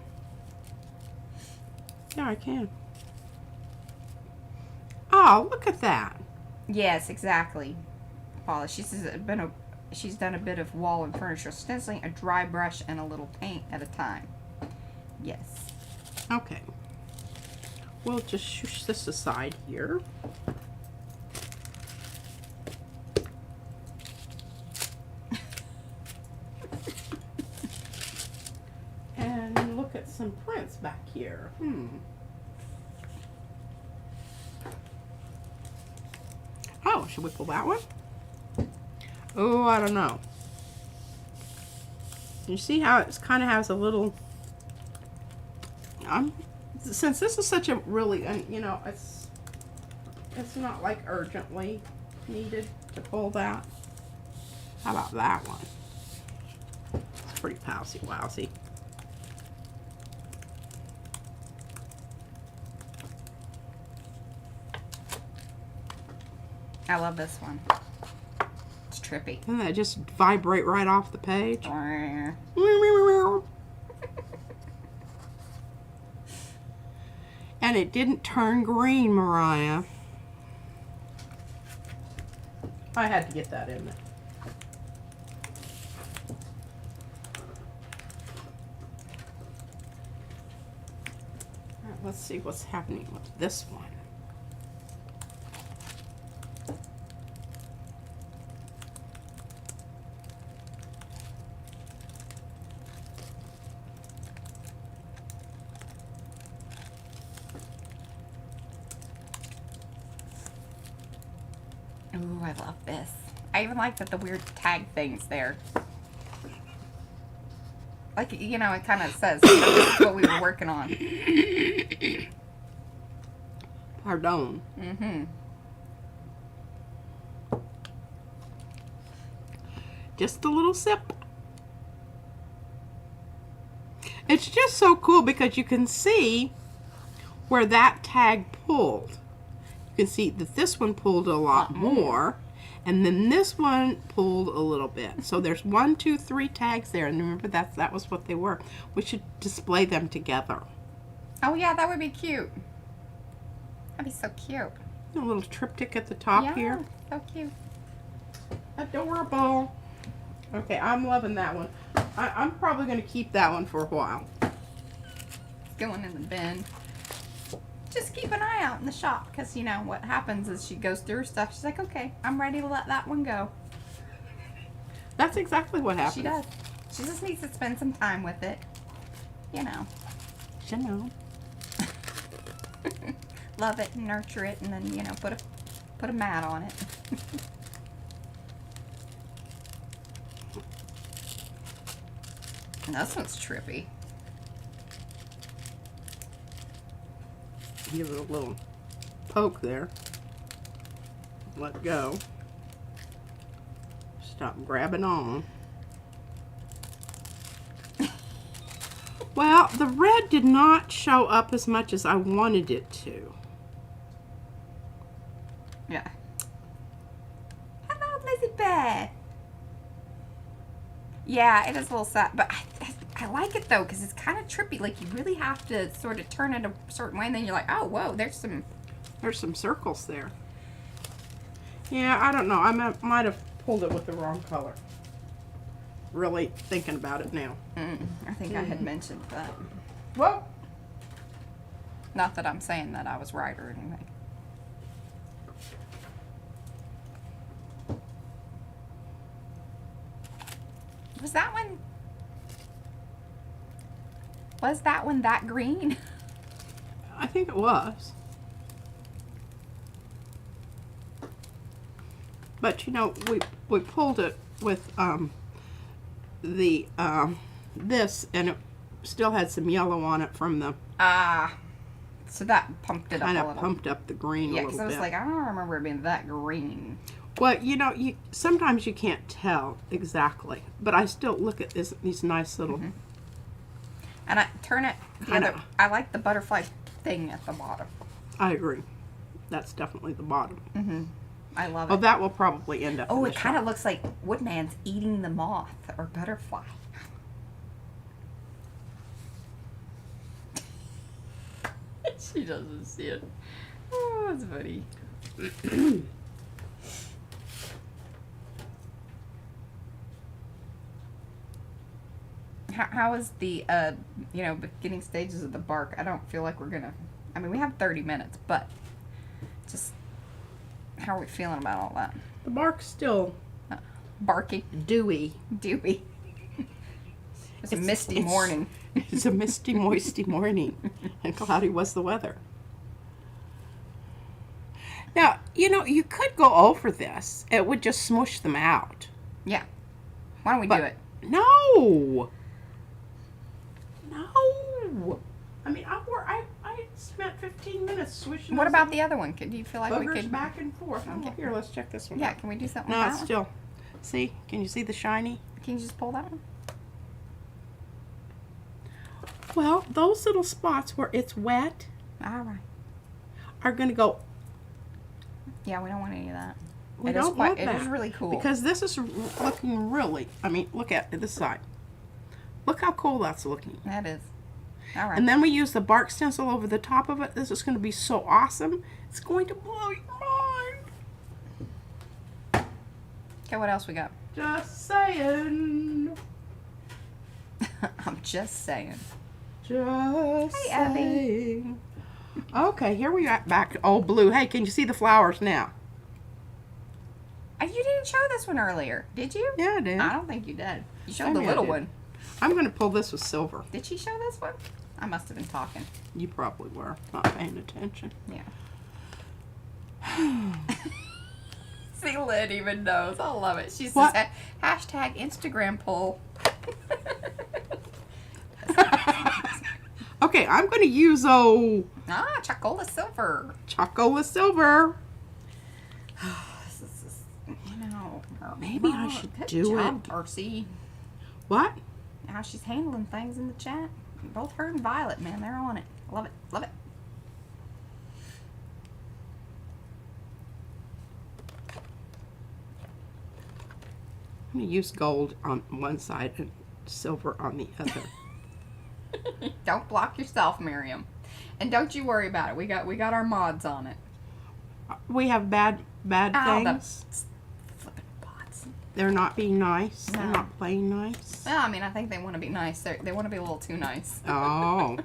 Yeah, I can. Oh, look at that. Yes, exactly. Paula, she's done a bit of wall and furniture stenciling, a dry brush, and a little paint at a time. Yes. Okay. We'll just shush this aside here. And look at some prints back here. Oh, should we pull that one? Oh, I don't know. You see how it's kind of has a little. Since this is such a really, you know, it's not like urgently needed to pull that. How about that one? It's pretty pousy-wousy. I love this one. It's trippy. Doesn't that just vibrate right off the page? And it didn't turn green, Mariah. I had to get that in there. All right, let's see what's happening with this one. Ooh, I love this. I even like that the weird tag things there. Like, you know, it kind of says, you know, this is what we were working on. Pardon. Mm-hmm. Just a little sip. It's just so cool because you can see where that tag pulled. You can see that this one pulled a lot more, and then this one pulled a little bit. So there's 1, 2, 3 tags there, and remember that was what they were. We should display them together. Oh yeah, that would be cute. That'd be so cute. A little triptych at the top here. So cute. Adorable. Okay, I'm loving that one. I'm probably going to keep that one for a while. It's going in the bin. Just keep an eye out in the shop, because you know what happens is she goes through her stuff. She's like, okay, I'm ready to let that one go. That's exactly what happens. She does. She just needs to spend some time with it. You know. You know. Love it and nurture it, and then, you know, put a mat on it. And this one's trippy. Give it a little poke there. Let go. Stop grabbing on. Well, the red did not show up as much as I wanted it to. Yeah. Hello, Lizzie Bear. Yeah, it is a little sad, but I like it though, because it's kind of trippy. Like, you really have to sort of turn it a certain way, and then you're like, oh, whoa, there's some circles there. Yeah, I don't know. I might have pulled it with the wrong color. Really thinking about it now. I think I had mentioned that. Well, not that I'm saying that I was right or anything. Was that one that green? I think it was. But you know, we pulled it with this, and it still had some yellow on it from the so that pumped it up a little. Kind of pumped up the green a little bit. Yeah, because I was like, I don't remember it being that green. Well, you know, sometimes you can't tell exactly, but I still look at these nice little. And I turn it the other. I like the butterfly thing at the bottom. I agree. That's definitely the bottom. I love it. Oh, that will probably end up. Oh, it kind of looks like Woodman's eating the moth or butterfly. She doesn't see it. Oh, that's funny. How is the, you know, beginning stages of the bark? I don't feel like we're going to, I mean, we have 30 minutes, but just, how are we feeling about all that? The bark's still barky. Dewy. It's a misty morning. It's a misty, moisty morning, and cloudy was the weather. Now, you know, you could go over this. It would just smush them out. Yeah. Why don't we do it? No. I mean, I spent 15 minutes swishing. What about the other one? Do you feel like we could back and forth? Okay. Here, let's check this one. Yeah, out. can we do something? No, with it's that still. See? Can you see the shiny? Can you just pull that one? Well, those little spots where it's wet, all right, are going to go. Yeah, we don't want any of that. We don't want that. It is really cool because this is looking really. I mean, look at this side. Look how cool that's looking. That is. All right. And then we use the bark stencil over the top of it. This is going to be so awesome. It's going to blow your mind. Okay, what else we got? Just saying. I'm just saying. Just hey, Abby. saying. Okay, here we are back to old blue. Hey, can you see the flowers now? You didn't show this one earlier, did you? Yeah, I did. I don't think you did. You showed Maybe the little one. I'm going to pull this with silver. Did she show this one? I must have been talking. You probably were not paying attention. Yeah. See, Lynn even knows. I love it. She says, What? hashtag Instagram poll. Okay, I'm going to use, Chocola silver. Chocola Silver. This is, you know, Maybe I should good do job, it. Darcy. What? How she's handling things in the chat. Both her and Violet, man, they're on it. Love it. Love it. I'm going to use gold on one side and silver on the other. Don't block yourself, Miriam. And don't you worry about it. We got our mods on it. We have bad things. Flipping bots. They're not being nice. They're No. not playing nice. Well, I mean, I think they want to be nice. They want to be a little too nice. Oh.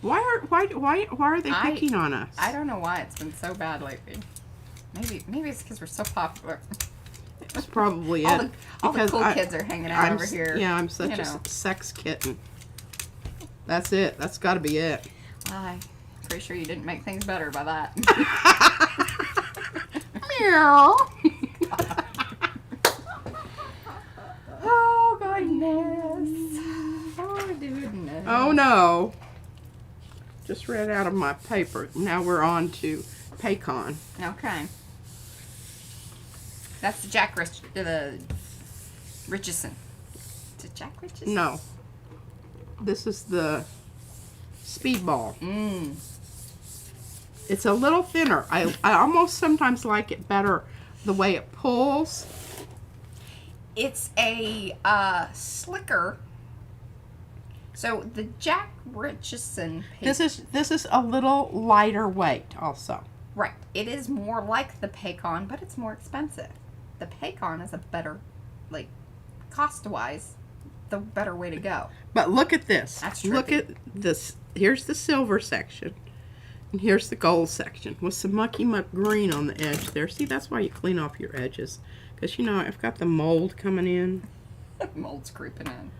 Why are they picking on us? I don't know why it's been so bad lately. Maybe it's because we're so popular. That's probably all it. the Because cool kids are hanging out over here. Yeah, I'm such you know. a sex kitten. That's it. That's got to be it. I'm pretty sure you didn't make things better by that. Meow. Oh, goodness. Oh, goodness. Oh no. Just ran out of my paper. Now we're on to Paycon. Okay. That's the Jack the Richardson. Is it Jack Richardson? No. This is the Speedball. Mmm. It's a little thinner. I almost sometimes like it better the way it pulls. It's a slicker. So the Jack Richardson paper, This is a little lighter weight also. right. It is more like the Paycon, but it's more expensive. The Paycon is a better, like, cost-wise, the better way to go. But look at this. That's Look trippy. at this. Here's the silver section. And here's the gold section with some mucky muck green on the edge there. See, that's why you clean off your edges. Because, you know, I've got the mold coming in. Mold's creeping in.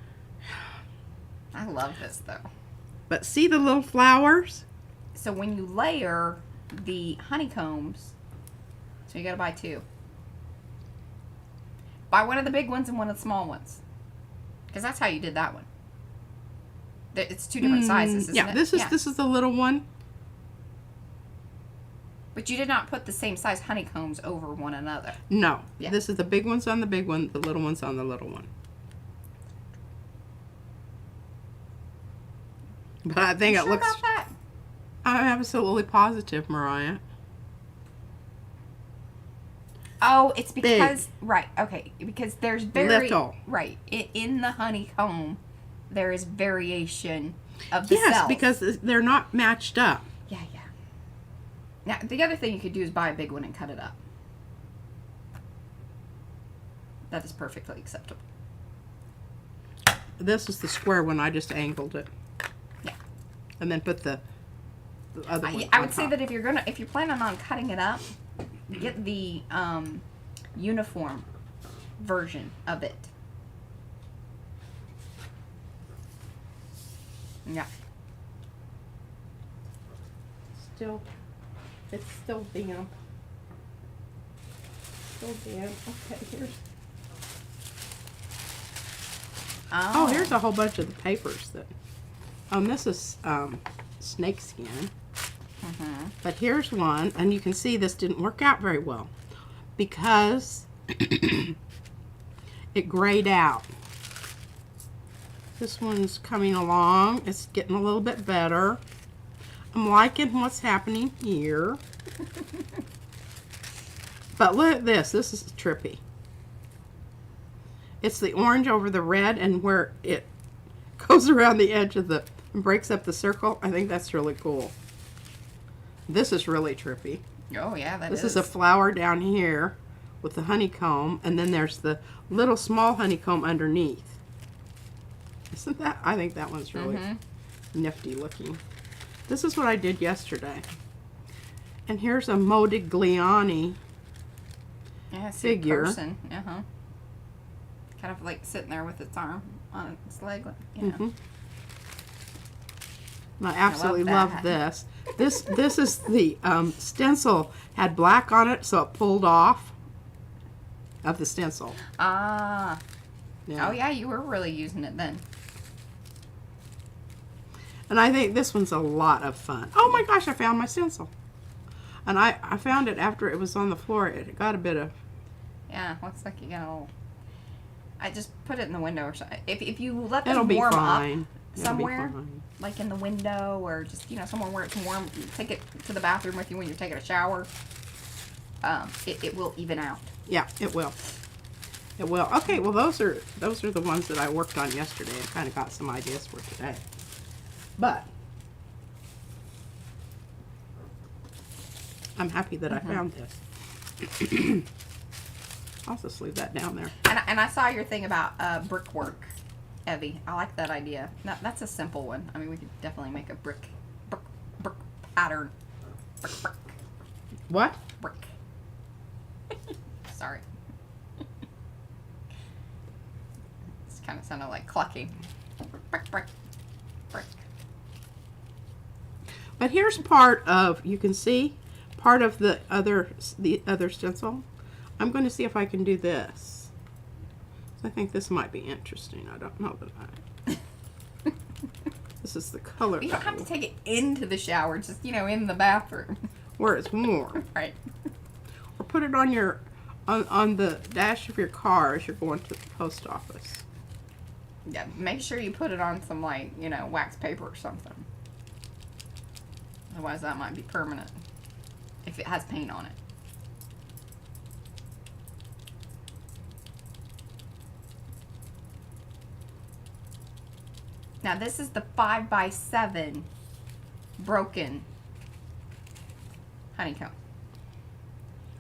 I love this, though. But see the little flowers? So when you layer the honeycombs, so you gotta buy two. Buy one of the big ones and one of the small ones. Because that's how you did that one. It's two different sizes, isn't Yeah, it? this is the little one. But you did not put the same size honeycombs over one another. No. Yeah. This is the big ones on the big one, the little ones on the little one. But I think You it sure looks... about that? I'm absolutely positive, Mariah. Oh, it's because right, okay, because there's very Little. right in the honeycomb, there is variation of the Yes, cells. because they're not matched up. Yeah. Now the other thing you could do is buy a big one and cut it up. That is perfectly acceptable. This is the square one. I just angled it. Yeah. And then put the other one I on would say top. that if you're planning on cutting it up, get the uniform version of it. Yeah. It's still damp. Okay, here's... Oh, here's a whole bunch of the papers that... this is snake skin. Mm-hmm. But here's one, and you can see this didn't work out very well because it grayed out. This one's coming along. It's getting a little bit better. I'm liking what's happening here. But look at this. This is trippy. It's the orange over the red, and where it goes around the edge of the and breaks up the circle. I think that's really cool. This is really trippy. Oh yeah, This is a flower down here with the honeycomb, and then there's the little small honeycomb underneath. Isn't that? I think that one's really nifty looking. This is what I did yesterday. And here's a Modigliani figure. Person. Kind of like sitting there with its arm on its leg. You know. I absolutely I love love that. this. This is the stencil had black on it, so it pulled off of the stencil. Ah. Yeah. Oh, yeah, you were really using it then. And I think this one's a lot of fun. Oh my gosh, I found my stencil. And I found it after it was on the floor. It got a bit of... Yeah, looks like you got a little... I just put it in the window or something. If you let them It'll be warm fine. up somewhere, like in the window or just, you know, somewhere where it's warm, take it to the bathroom with you when you're taking a shower, it will even out. Yeah, it will. It will. Okay, well those are the ones that I worked on yesterday and kind of got some ideas for today. But I'm happy that I found this. I'll just leave that down there. And I saw your thing about brickwork, Evie. I like that idea. That's a simple one. I mean, we could definitely make a brick pattern. Brick. What? Brick. Sorry. It's kind of sounded like clucking. Brick. But here's part of, you can see, part of the other stencil. I'm going to see if I can do this. I think this might be interesting. I don't know that this is the color. You don't have to take it into the shower, just, you know, in the bathroom. Where it's warm. Right. Or put it on your, on the dash of your car as you're going to the post office. Yeah, make sure you put it on some, like, you know, wax paper or something. Otherwise that might be permanent if it has paint on it. Now this is the 5x7 broken honeycomb.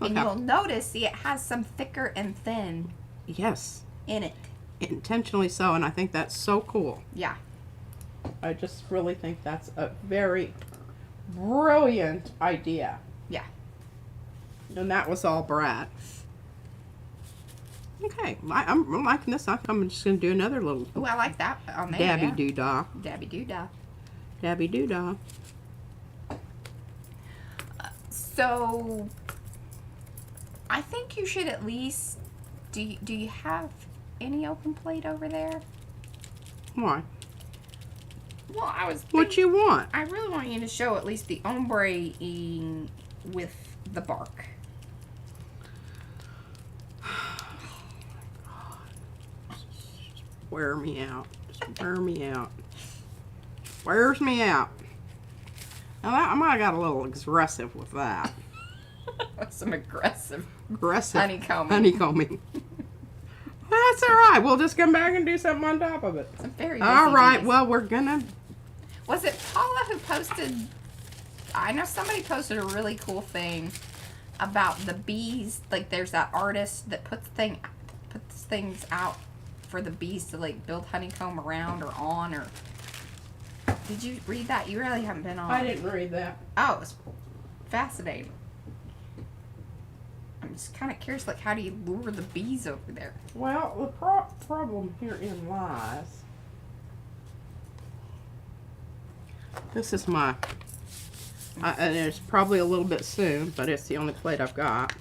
And Okay. you'll notice, see, it has some thicker and thin Yes. in it. Intentionally so, and I think that's so cool. Yeah. I just really think that's a very brilliant idea. Yeah. And that was all Brad. Okay, I'm liking this. I'm just going to do another little Oh, I like that on there. dabby Yeah. doo-dah. Dabby doo-dah. Dabby doo-dah. So, I think you should at least, do you have any open plate over there? Why? Well, I was What you want? I really want you to show at least the ombre-ing with the bark. Wear me out. Just wear me out. Wears me out. Now that, I might have got a little aggressive with that. Some aggressive Aggressive honeycombing. honeycombing. That's all right. We'll just come back and do something on top of it. Some very All busy right. bees. Well, we're gonna. Was it Paula who posted? I know somebody posted a really cool thing about the bees. Like, there's that artist that puts things out for the bees to, like, build honeycomb around or on. Or did you read that? You really haven't been on. I didn't read that. Oh, it was fascinating. I'm just kind of curious, like, how do you lure the bees over there? Well, the problem herein lies. This is my, and it's probably a little bit soon, but it's the only plate I've got.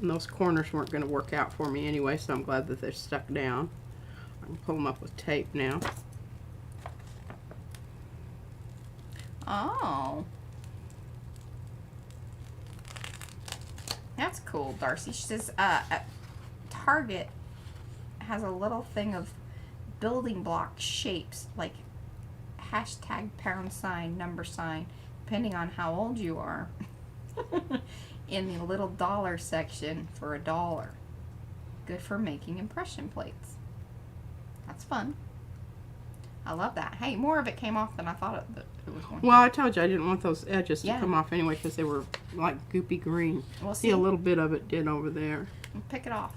And those corners weren't going to work out for me anyway, so I'm glad that they're stuck down. I can pull them up with tape now. Oh. That's cool, Darcy. She says, Target has a little thing of building block shapes, like hashtag $, depending on how old you are, in the little dollar section for $1. Good for making impression plates. That's fun. I love that. Hey, more of it came off than I thought it was going to. Well, I told you I didn't want those edges to Yeah. come off anyway because they were like goopy green. We'll See, a little bit of it did over there. Pick it off.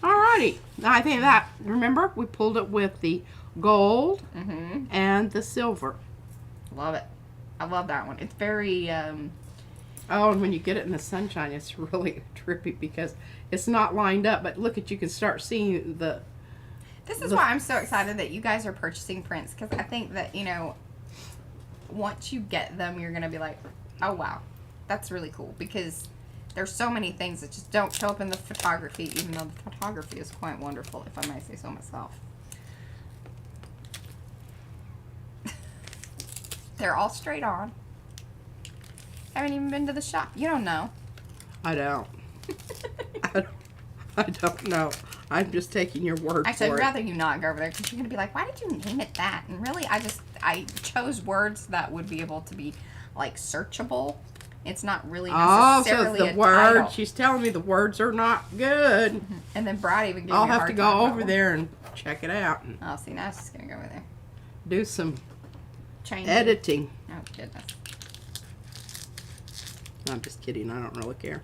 Alrighty. I think that, remember, we pulled it with the gold Mm-hmm. and the silver. Love it. I love that one. It's very, Oh, and when you get it in the sunshine, it's really trippy because it's not lined up. But look at, you can start seeing the... this is why I'm so excited that you guys are purchasing prints, because I think that, you know, once you get them, you're going to be like, oh, wow. That's really cool because there's so many things that just don't show up in the photography, even though the photography is quite wonderful, if I may say so myself. They're all straight on. Haven't even been to the shop. You don't know. I don't. I don't know. I'm just taking your word Actually, for I'd it. rather you not go over there because you're going to be like, why did you name it that? And really, I chose words that would be able to be, like, searchable. It's not really Oh, so necessarily it's the a title. word. She's telling me the words are not good. And then Brad even gave I'll me a have hard to time go about over one. there and check it out and Oh, see, now it's just going to go over there. do some Change editing. Oh, goodness. No, I'm just kidding. I don't really care.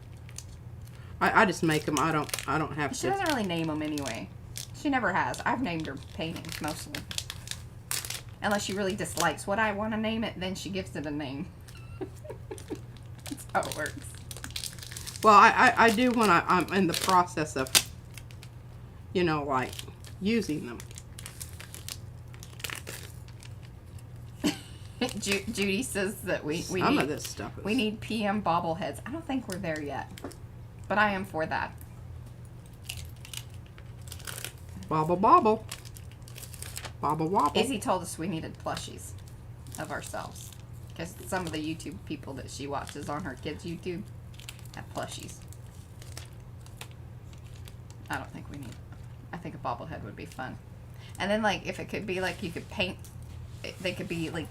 I just make them. I don't have She to. doesn't really name them anyway. She never has. I've named her paintings mostly. Unless she really dislikes what I want to name it, then she gives it a name. That's how it works. Well, I do when I'm in the process of, you know, like using them. Judy says that we Some need, of this stuff is. we need PM bobbleheads. I don't think we're there yet. But I am for that. Bobble bobble. Bobble wobble. Izzy told us we needed plushies of ourselves. Because some of the YouTube people that she watches on her kids' YouTube have plushies. I don't think we need. I think a bobblehead would be fun. And then, like, if it could be, like, you could paint, they could be, like,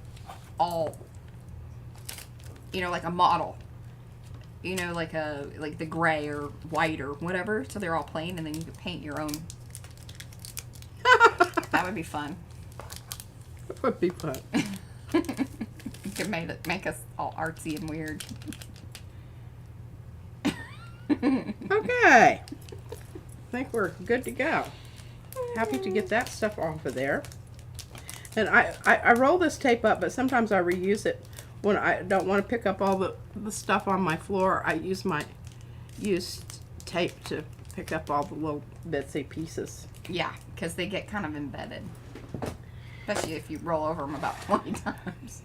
all, you know, like a model. You know, like the gray or white or whatever. So they're all plain, and then you could paint your own. That would be fun. That would be fun. You could make us all artsy and weird. Okay. I think we're good to go. Happy to get that stuff off of there. And I roll this tape up, but sometimes I reuse it when I don't want to pick up all the stuff on my floor. I use my used tape to pick up all the little bitsy pieces. Yeah, because they get kind of embedded. Especially if you roll over them about 20 times.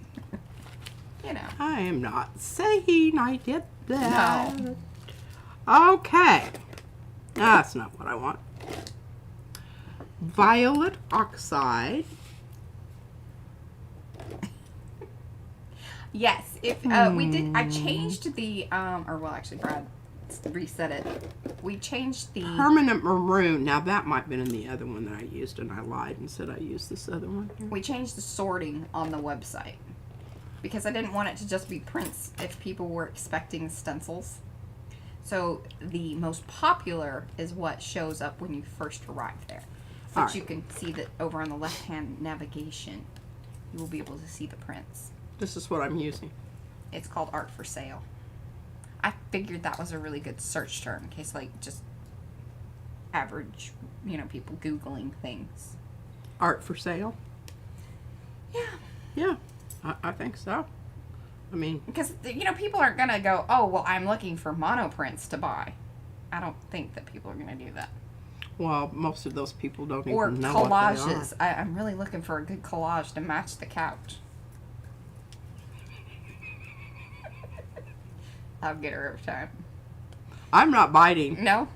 You know. I am not saying I did that. No. Okay. That's not what I want. Violet oxide. Yes, if we did, I changed the, or well, actually, Brad reset it. We changed the Permanent maroon. Now that might have been in the other one that I used, and I lied and said I used this other one. We changed the sorting on the website because I didn't want it to just be prints if people were expecting stencils. So the most popular is what shows up when you first arrive there. But Alright. you can see that over on the left-hand navigation, you will be able to see the prints. This is what I'm using. It's called Art for Sale. I figured that was a really good search term in case, like, just average, you know, people Googling things. Art for sale? Yeah. Yeah, I think so. I mean, Because, you know, people aren't going to go, oh, well, I'm looking for monoprints to buy. I don't think that people are going to do that. well, most of those people don't Or even know what they are. collages. I'm really looking for a good collage to match the couch. I'll get her every time. I'm not biting. No?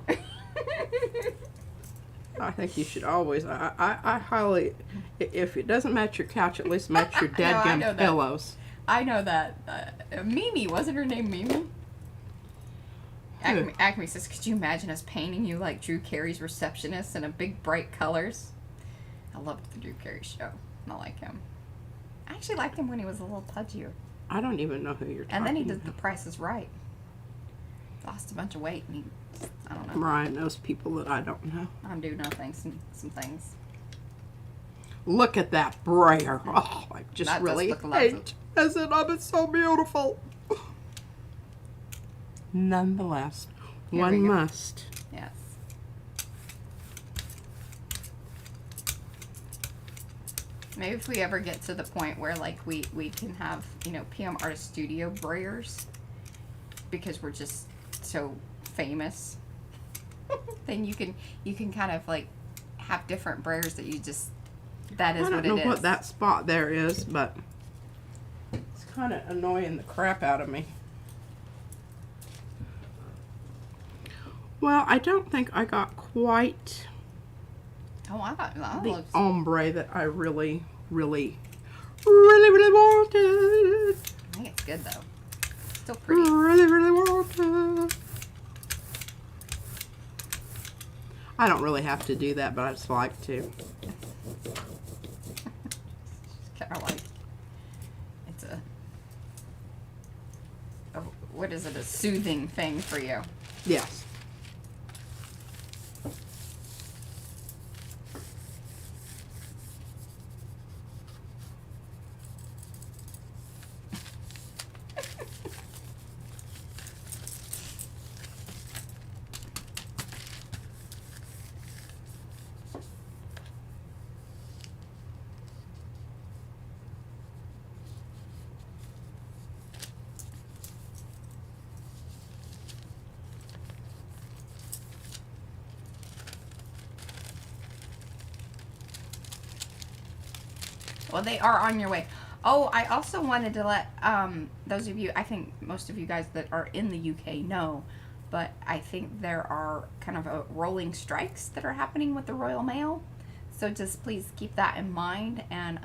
I think you should always. I highly. If it doesn't match your couch, at least match your I know dadgum that. pillows. I know that. Mimi, wasn't her name Mimi? Acme says, could you imagine us painting you like Drew Carey's receptionist in a big bright colors? I loved the Drew Carey show. I like him. I actually liked him when he was a little pudgier. I don't even know who you're talking And then he did about. The Price is Right. Lost a bunch of weight and he, I don't know. Mariah knows people that I don't know. I do know things, some things. Look at that brayer. Oh, I just That does really look lovely. hate as it up. It's so beautiful. Nonetheless, Here one we go. must. Yes. Maybe if we ever get to the point where, like, we can have, you know, PM Artist Studio brayers because we're just so famous, then you can kind of, like, have different brayers that you just, that is I don't what know it is. what that spot there is, but it's kind of annoying the crap out of me. Well, I don't think I got quite Oh, I thought that the looks. ombre that I really wanted. I think it's good though. Still pretty. Really wanted. I don't really have to do that, but I just like to. Kind of like it's a what is it? A soothing thing for you. Yes. Well, they are on your way. Oh, I also wanted to let those of you, I think most of you guys that are in the UK know, but I think there are kind of rolling strikes that are happening with the Royal Mail. So just please keep that in mind. And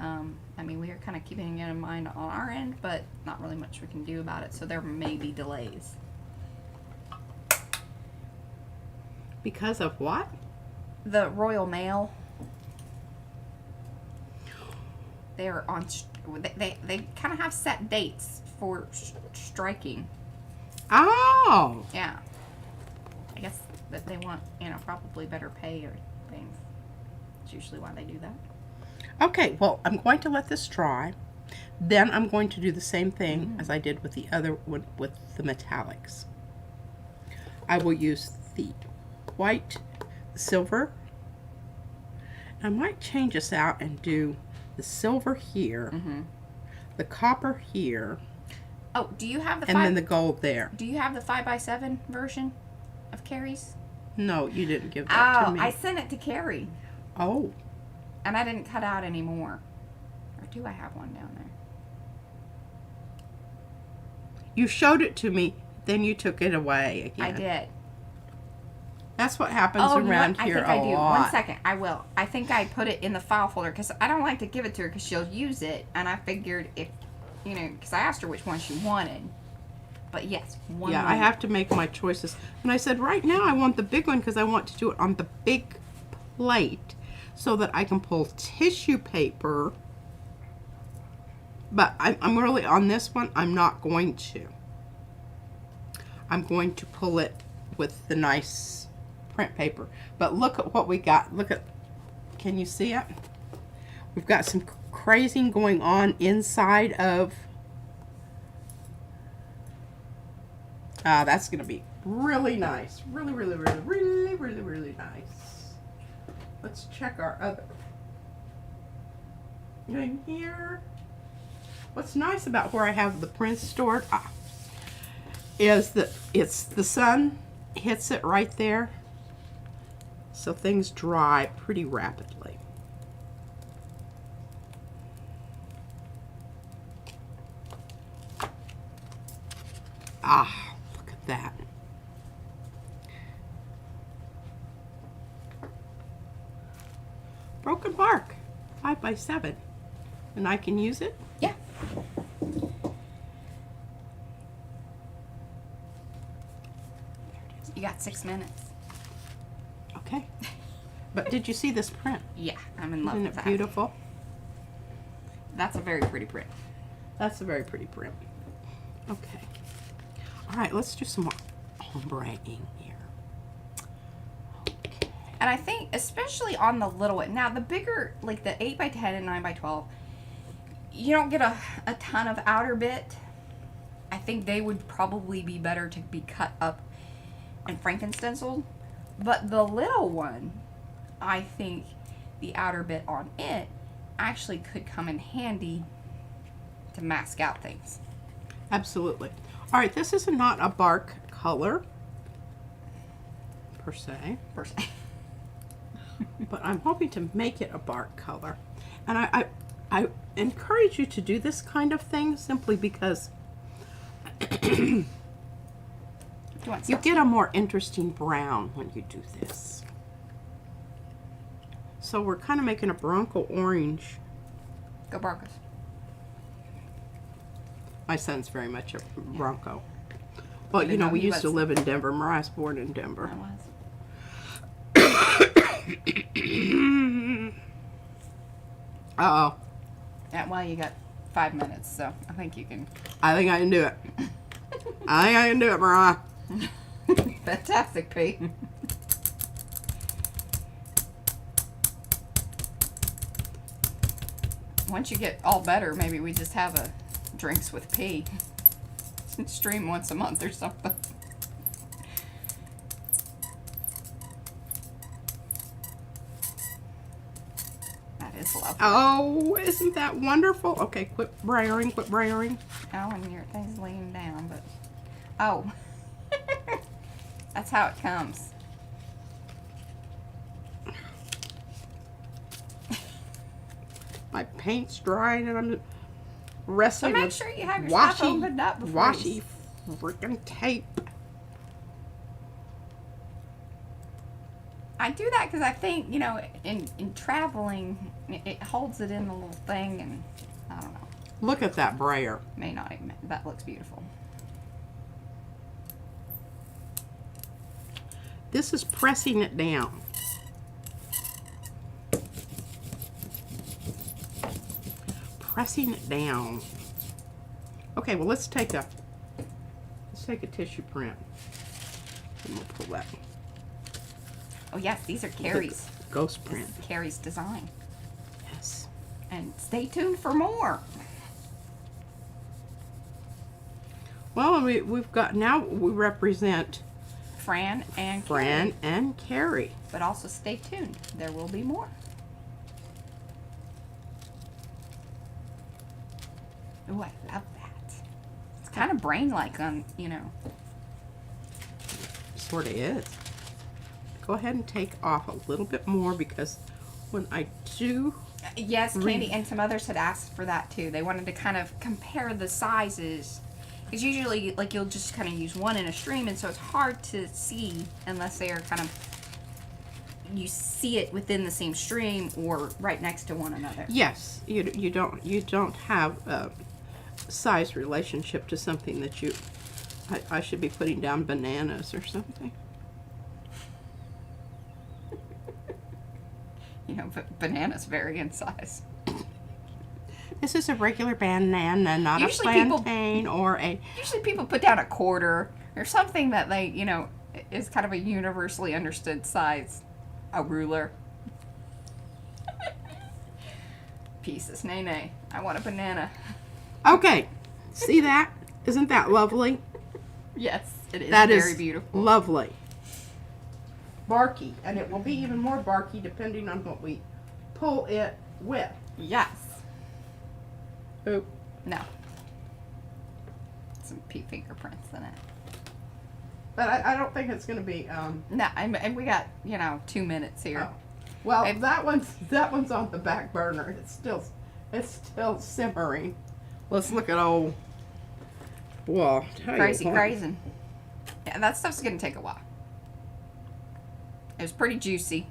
I mean, we are kind of keeping it in mind on our end, but not really much we can do about it. So there may be delays. Because of what? The Royal Mail. They're on. They kind of have set dates for striking. Oh. Yeah. I guess that they want, probably better pay or things. That's usually why they do that. Okay, well, I'm going to let this dry. Then I'm going to do the same thing as I did with the other one with the metallics. I will use the white, the silver. I might change this out and do the silver here, the copper here, Oh, do you have the and then the gold there. Do you have the 5x7 version of Carrie's? No, you didn't give that to me. I sent it to Carrie, Oh, and I didn't cut out any more. Or do I have one down there? you showed it to me, then you took it away again. I did. That's what happens Oh, you know around what? here I think a I do. lot. 1 second. I will. I think I put it in the file folder because I don't like to give it to her because she'll use it. And I figured if, because I asked her which one she wanted. But yes, one. Yeah, I have to make my choices. And I said, right now I want the big one because I want to do it on the big plate so that I can pull tissue paper. But I'm really, on this one, I'm not going to. I'm going to pull it with the nice print paper. But look at what we got. Look at, can you see it? We've got some crazing going on inside of, that's going to be really nice. Really nice. Let's check our other. In here. What's nice about where I have the prints stored is that the sun hits it right there. So things dry pretty rapidly. Ah, look at that. Broken bark, 5x7. And I can use it? Yeah. You got 6 minutes. Okay. But did you see this print? Yeah, I'm in love Isn't with it that. beautiful? That's a very pretty print. That's a very pretty print. Okay. All right, let's do some more ombreing here. Okay. And I think, especially on the little one, now the bigger, like the 8x10 and 9x12, you don't get a ton of outer bit. I think they would probably be better to be cut up and Franken-stenciled. But the little one, I think the outer bit on it actually could come in handy to mask out things. Absolutely. All right, this is not a bark color per se, but I'm hoping to make it a bark color. And I encourage you to do this kind of thing simply because you want You some? get a more interesting brown when you do this. So we're kind of making a Bronco orange. Go Broncos. My son's very much a Bronco. Well, Even you know, though we he used to was- live in Denver. Mariah's born in Denver. I was. Uh-oh. Yeah, well, you got 5 minutes, so I think you can. I think I can do it. I think I can do it, Mariah. Fantastic, Pete. Once you get all better, maybe we just have a drinks with P stream once a month or something. That is lovely. Oh, isn't that wonderful? Okay, quit brayering, quit brayering. Oh, and your thing's laying down, but oh, that's how it comes. My paint's drying and I'm So wrestling make with sure you have your stuff opened up before washy freaking tape. I do that because I think, you know, in traveling, it holds it in the little thing, and I don't know. Look at that brayer. May not even. That looks beautiful. This is pressing it down. Pressing it down. Okay, well let's take a tissue print. And we'll pull that Oh yes, these are Carrie's. ghost This print. is Carrie's design. Yes. And stay tuned for more. Well, we've got, now we represent Fran and Fran Carrie. and Carrie. But also stay tuned. There will be more. Oh, I love that. It's kind of brain-like on, you know. Sort of is. Go ahead and take off a little bit more because when I do, Yes, Candy and some others had asked for that too. They wanted to kind of compare the sizes. Because usually, like, you'll just kind of use one in a stream, and so it's hard to see unless they are kind of, you see it within the same stream or right next to one another. yes, you don't have a size relationship to something that I should be putting down bananas or something. You know, but bananas vary in size. This is a regular banana, not Usually a people- plantain or a. Usually people put down a quarter or something that they, you know, is kind of a universally understood size. A ruler. Pieces. Nay, nay. I want a banana. Okay, see that? Isn't that lovely? Yes, it is That very is beautiful. lovely. Barky, and it will be even more barky depending on what we pull it with. Yes. Oop. No. Some pea fingerprints in it. But I don't think it's going to be. No, and we got, you know, 2 minutes here. Oh. Well, If- that one's on the back burner. It's still simmering. Let's look at old. Well, tell you Crazy what. grazing. Yeah, that stuff's gonna take a while. It was pretty juicy.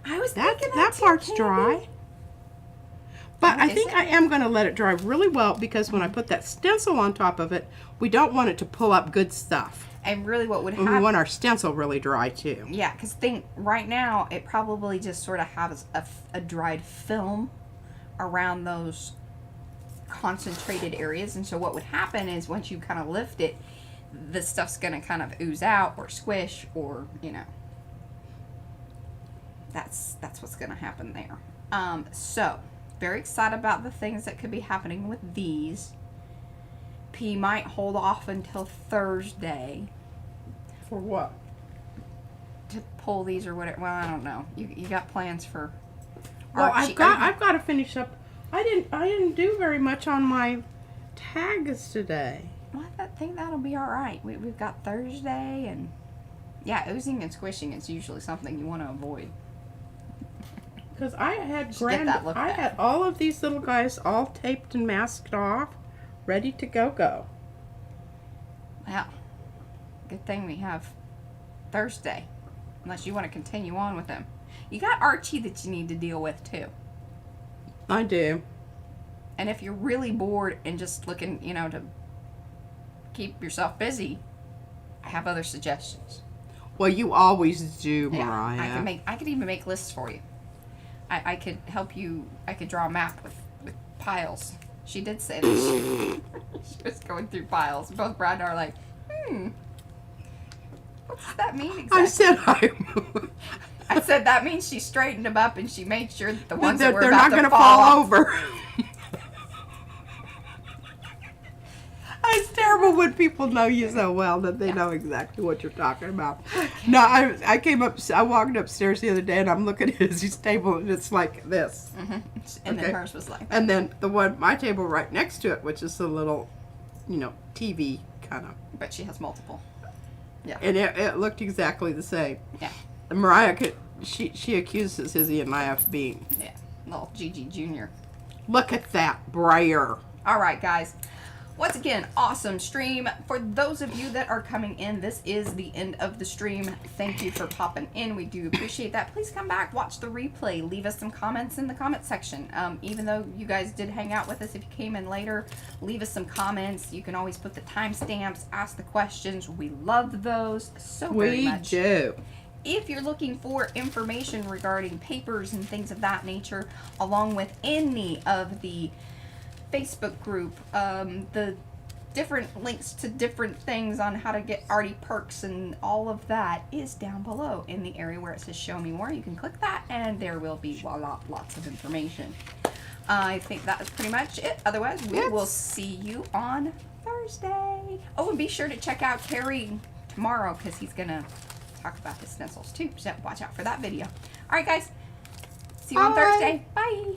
I was thinking That too, part's Candy. dry. But Oh, I is think it? I am going to let it dry really well because when I put that stencil on top of it, we don't want it to pull up good stuff. And really, what would And we happen? want our stencil really dry too. Yeah, because think right now it probably just sort of has a dried film around those concentrated areas, and so what would happen is once you kind of lift it, the stuff's gonna kind of ooze out or squish, or you know, that's what's gonna happen there. So very excited about the things that could be happening with these. P might hold off until Thursday For what? to pull these or whatever. Well, I don't know. You got plans for Well, Archie? I've got to finish up. I didn't do very much on my tags today. Well, I think that'll be all right. We've got Thursday, and yeah, oozing and squishing is usually something you want to avoid. Because I had Just get that looked I at. had all of these little guys all taped and masked off, ready to go. Well, good thing we have Thursday, unless you want to continue on with him. You got Archie that you need to deal with too. I do. And if you're really bored and just looking, you know, to keep yourself busy, I have other suggestions. Well, you always do, Mariah. Yeah, I could even make lists for you. I could help you. I could draw a map with piles. She did say that she was going through piles. Both Brad and I are like, what's that mean exactly? I said that means she straightened them up and she made sure that the ones that were they're about not going to to fall off. over. It's terrible when people know you so well that they know exactly what you're talking about. No, I walked upstairs the other day and I'm looking at his table and it's like this. And then hers was like that. And then my table right next to it, which is the little, TV kind of. But she has multiple. Yeah. And it looked exactly the same. Yeah. And Mariah she accuses Izzy and I of being. Yeah. Little Gigi Jr. Look at that brayer. All right, guys. Once again, awesome stream. For those of you that are coming in, this is the end of the stream. Thank you for popping in. We do appreciate that. Please come back, watch the replay. Leave us some comments in the comment section. Even though you guys did hang out with us, if you came in later, leave us some comments. You can always put the timestamps, ask the questions. We love those so very much. We do. If you're looking for information regarding papers and things of that nature, along with any of the Facebook group, the different links to different things on how to get ARTY perks and all of that is down below in the area where it says show me more. You can click that and there will be lots of information. I think that is pretty much it. Otherwise, we will see you on Thursday. Oh, and be sure to check out Carrie tomorrow because he's going to talk about his stencils too. So watch out for that video. All right, guys. See you on Thursday. Bye.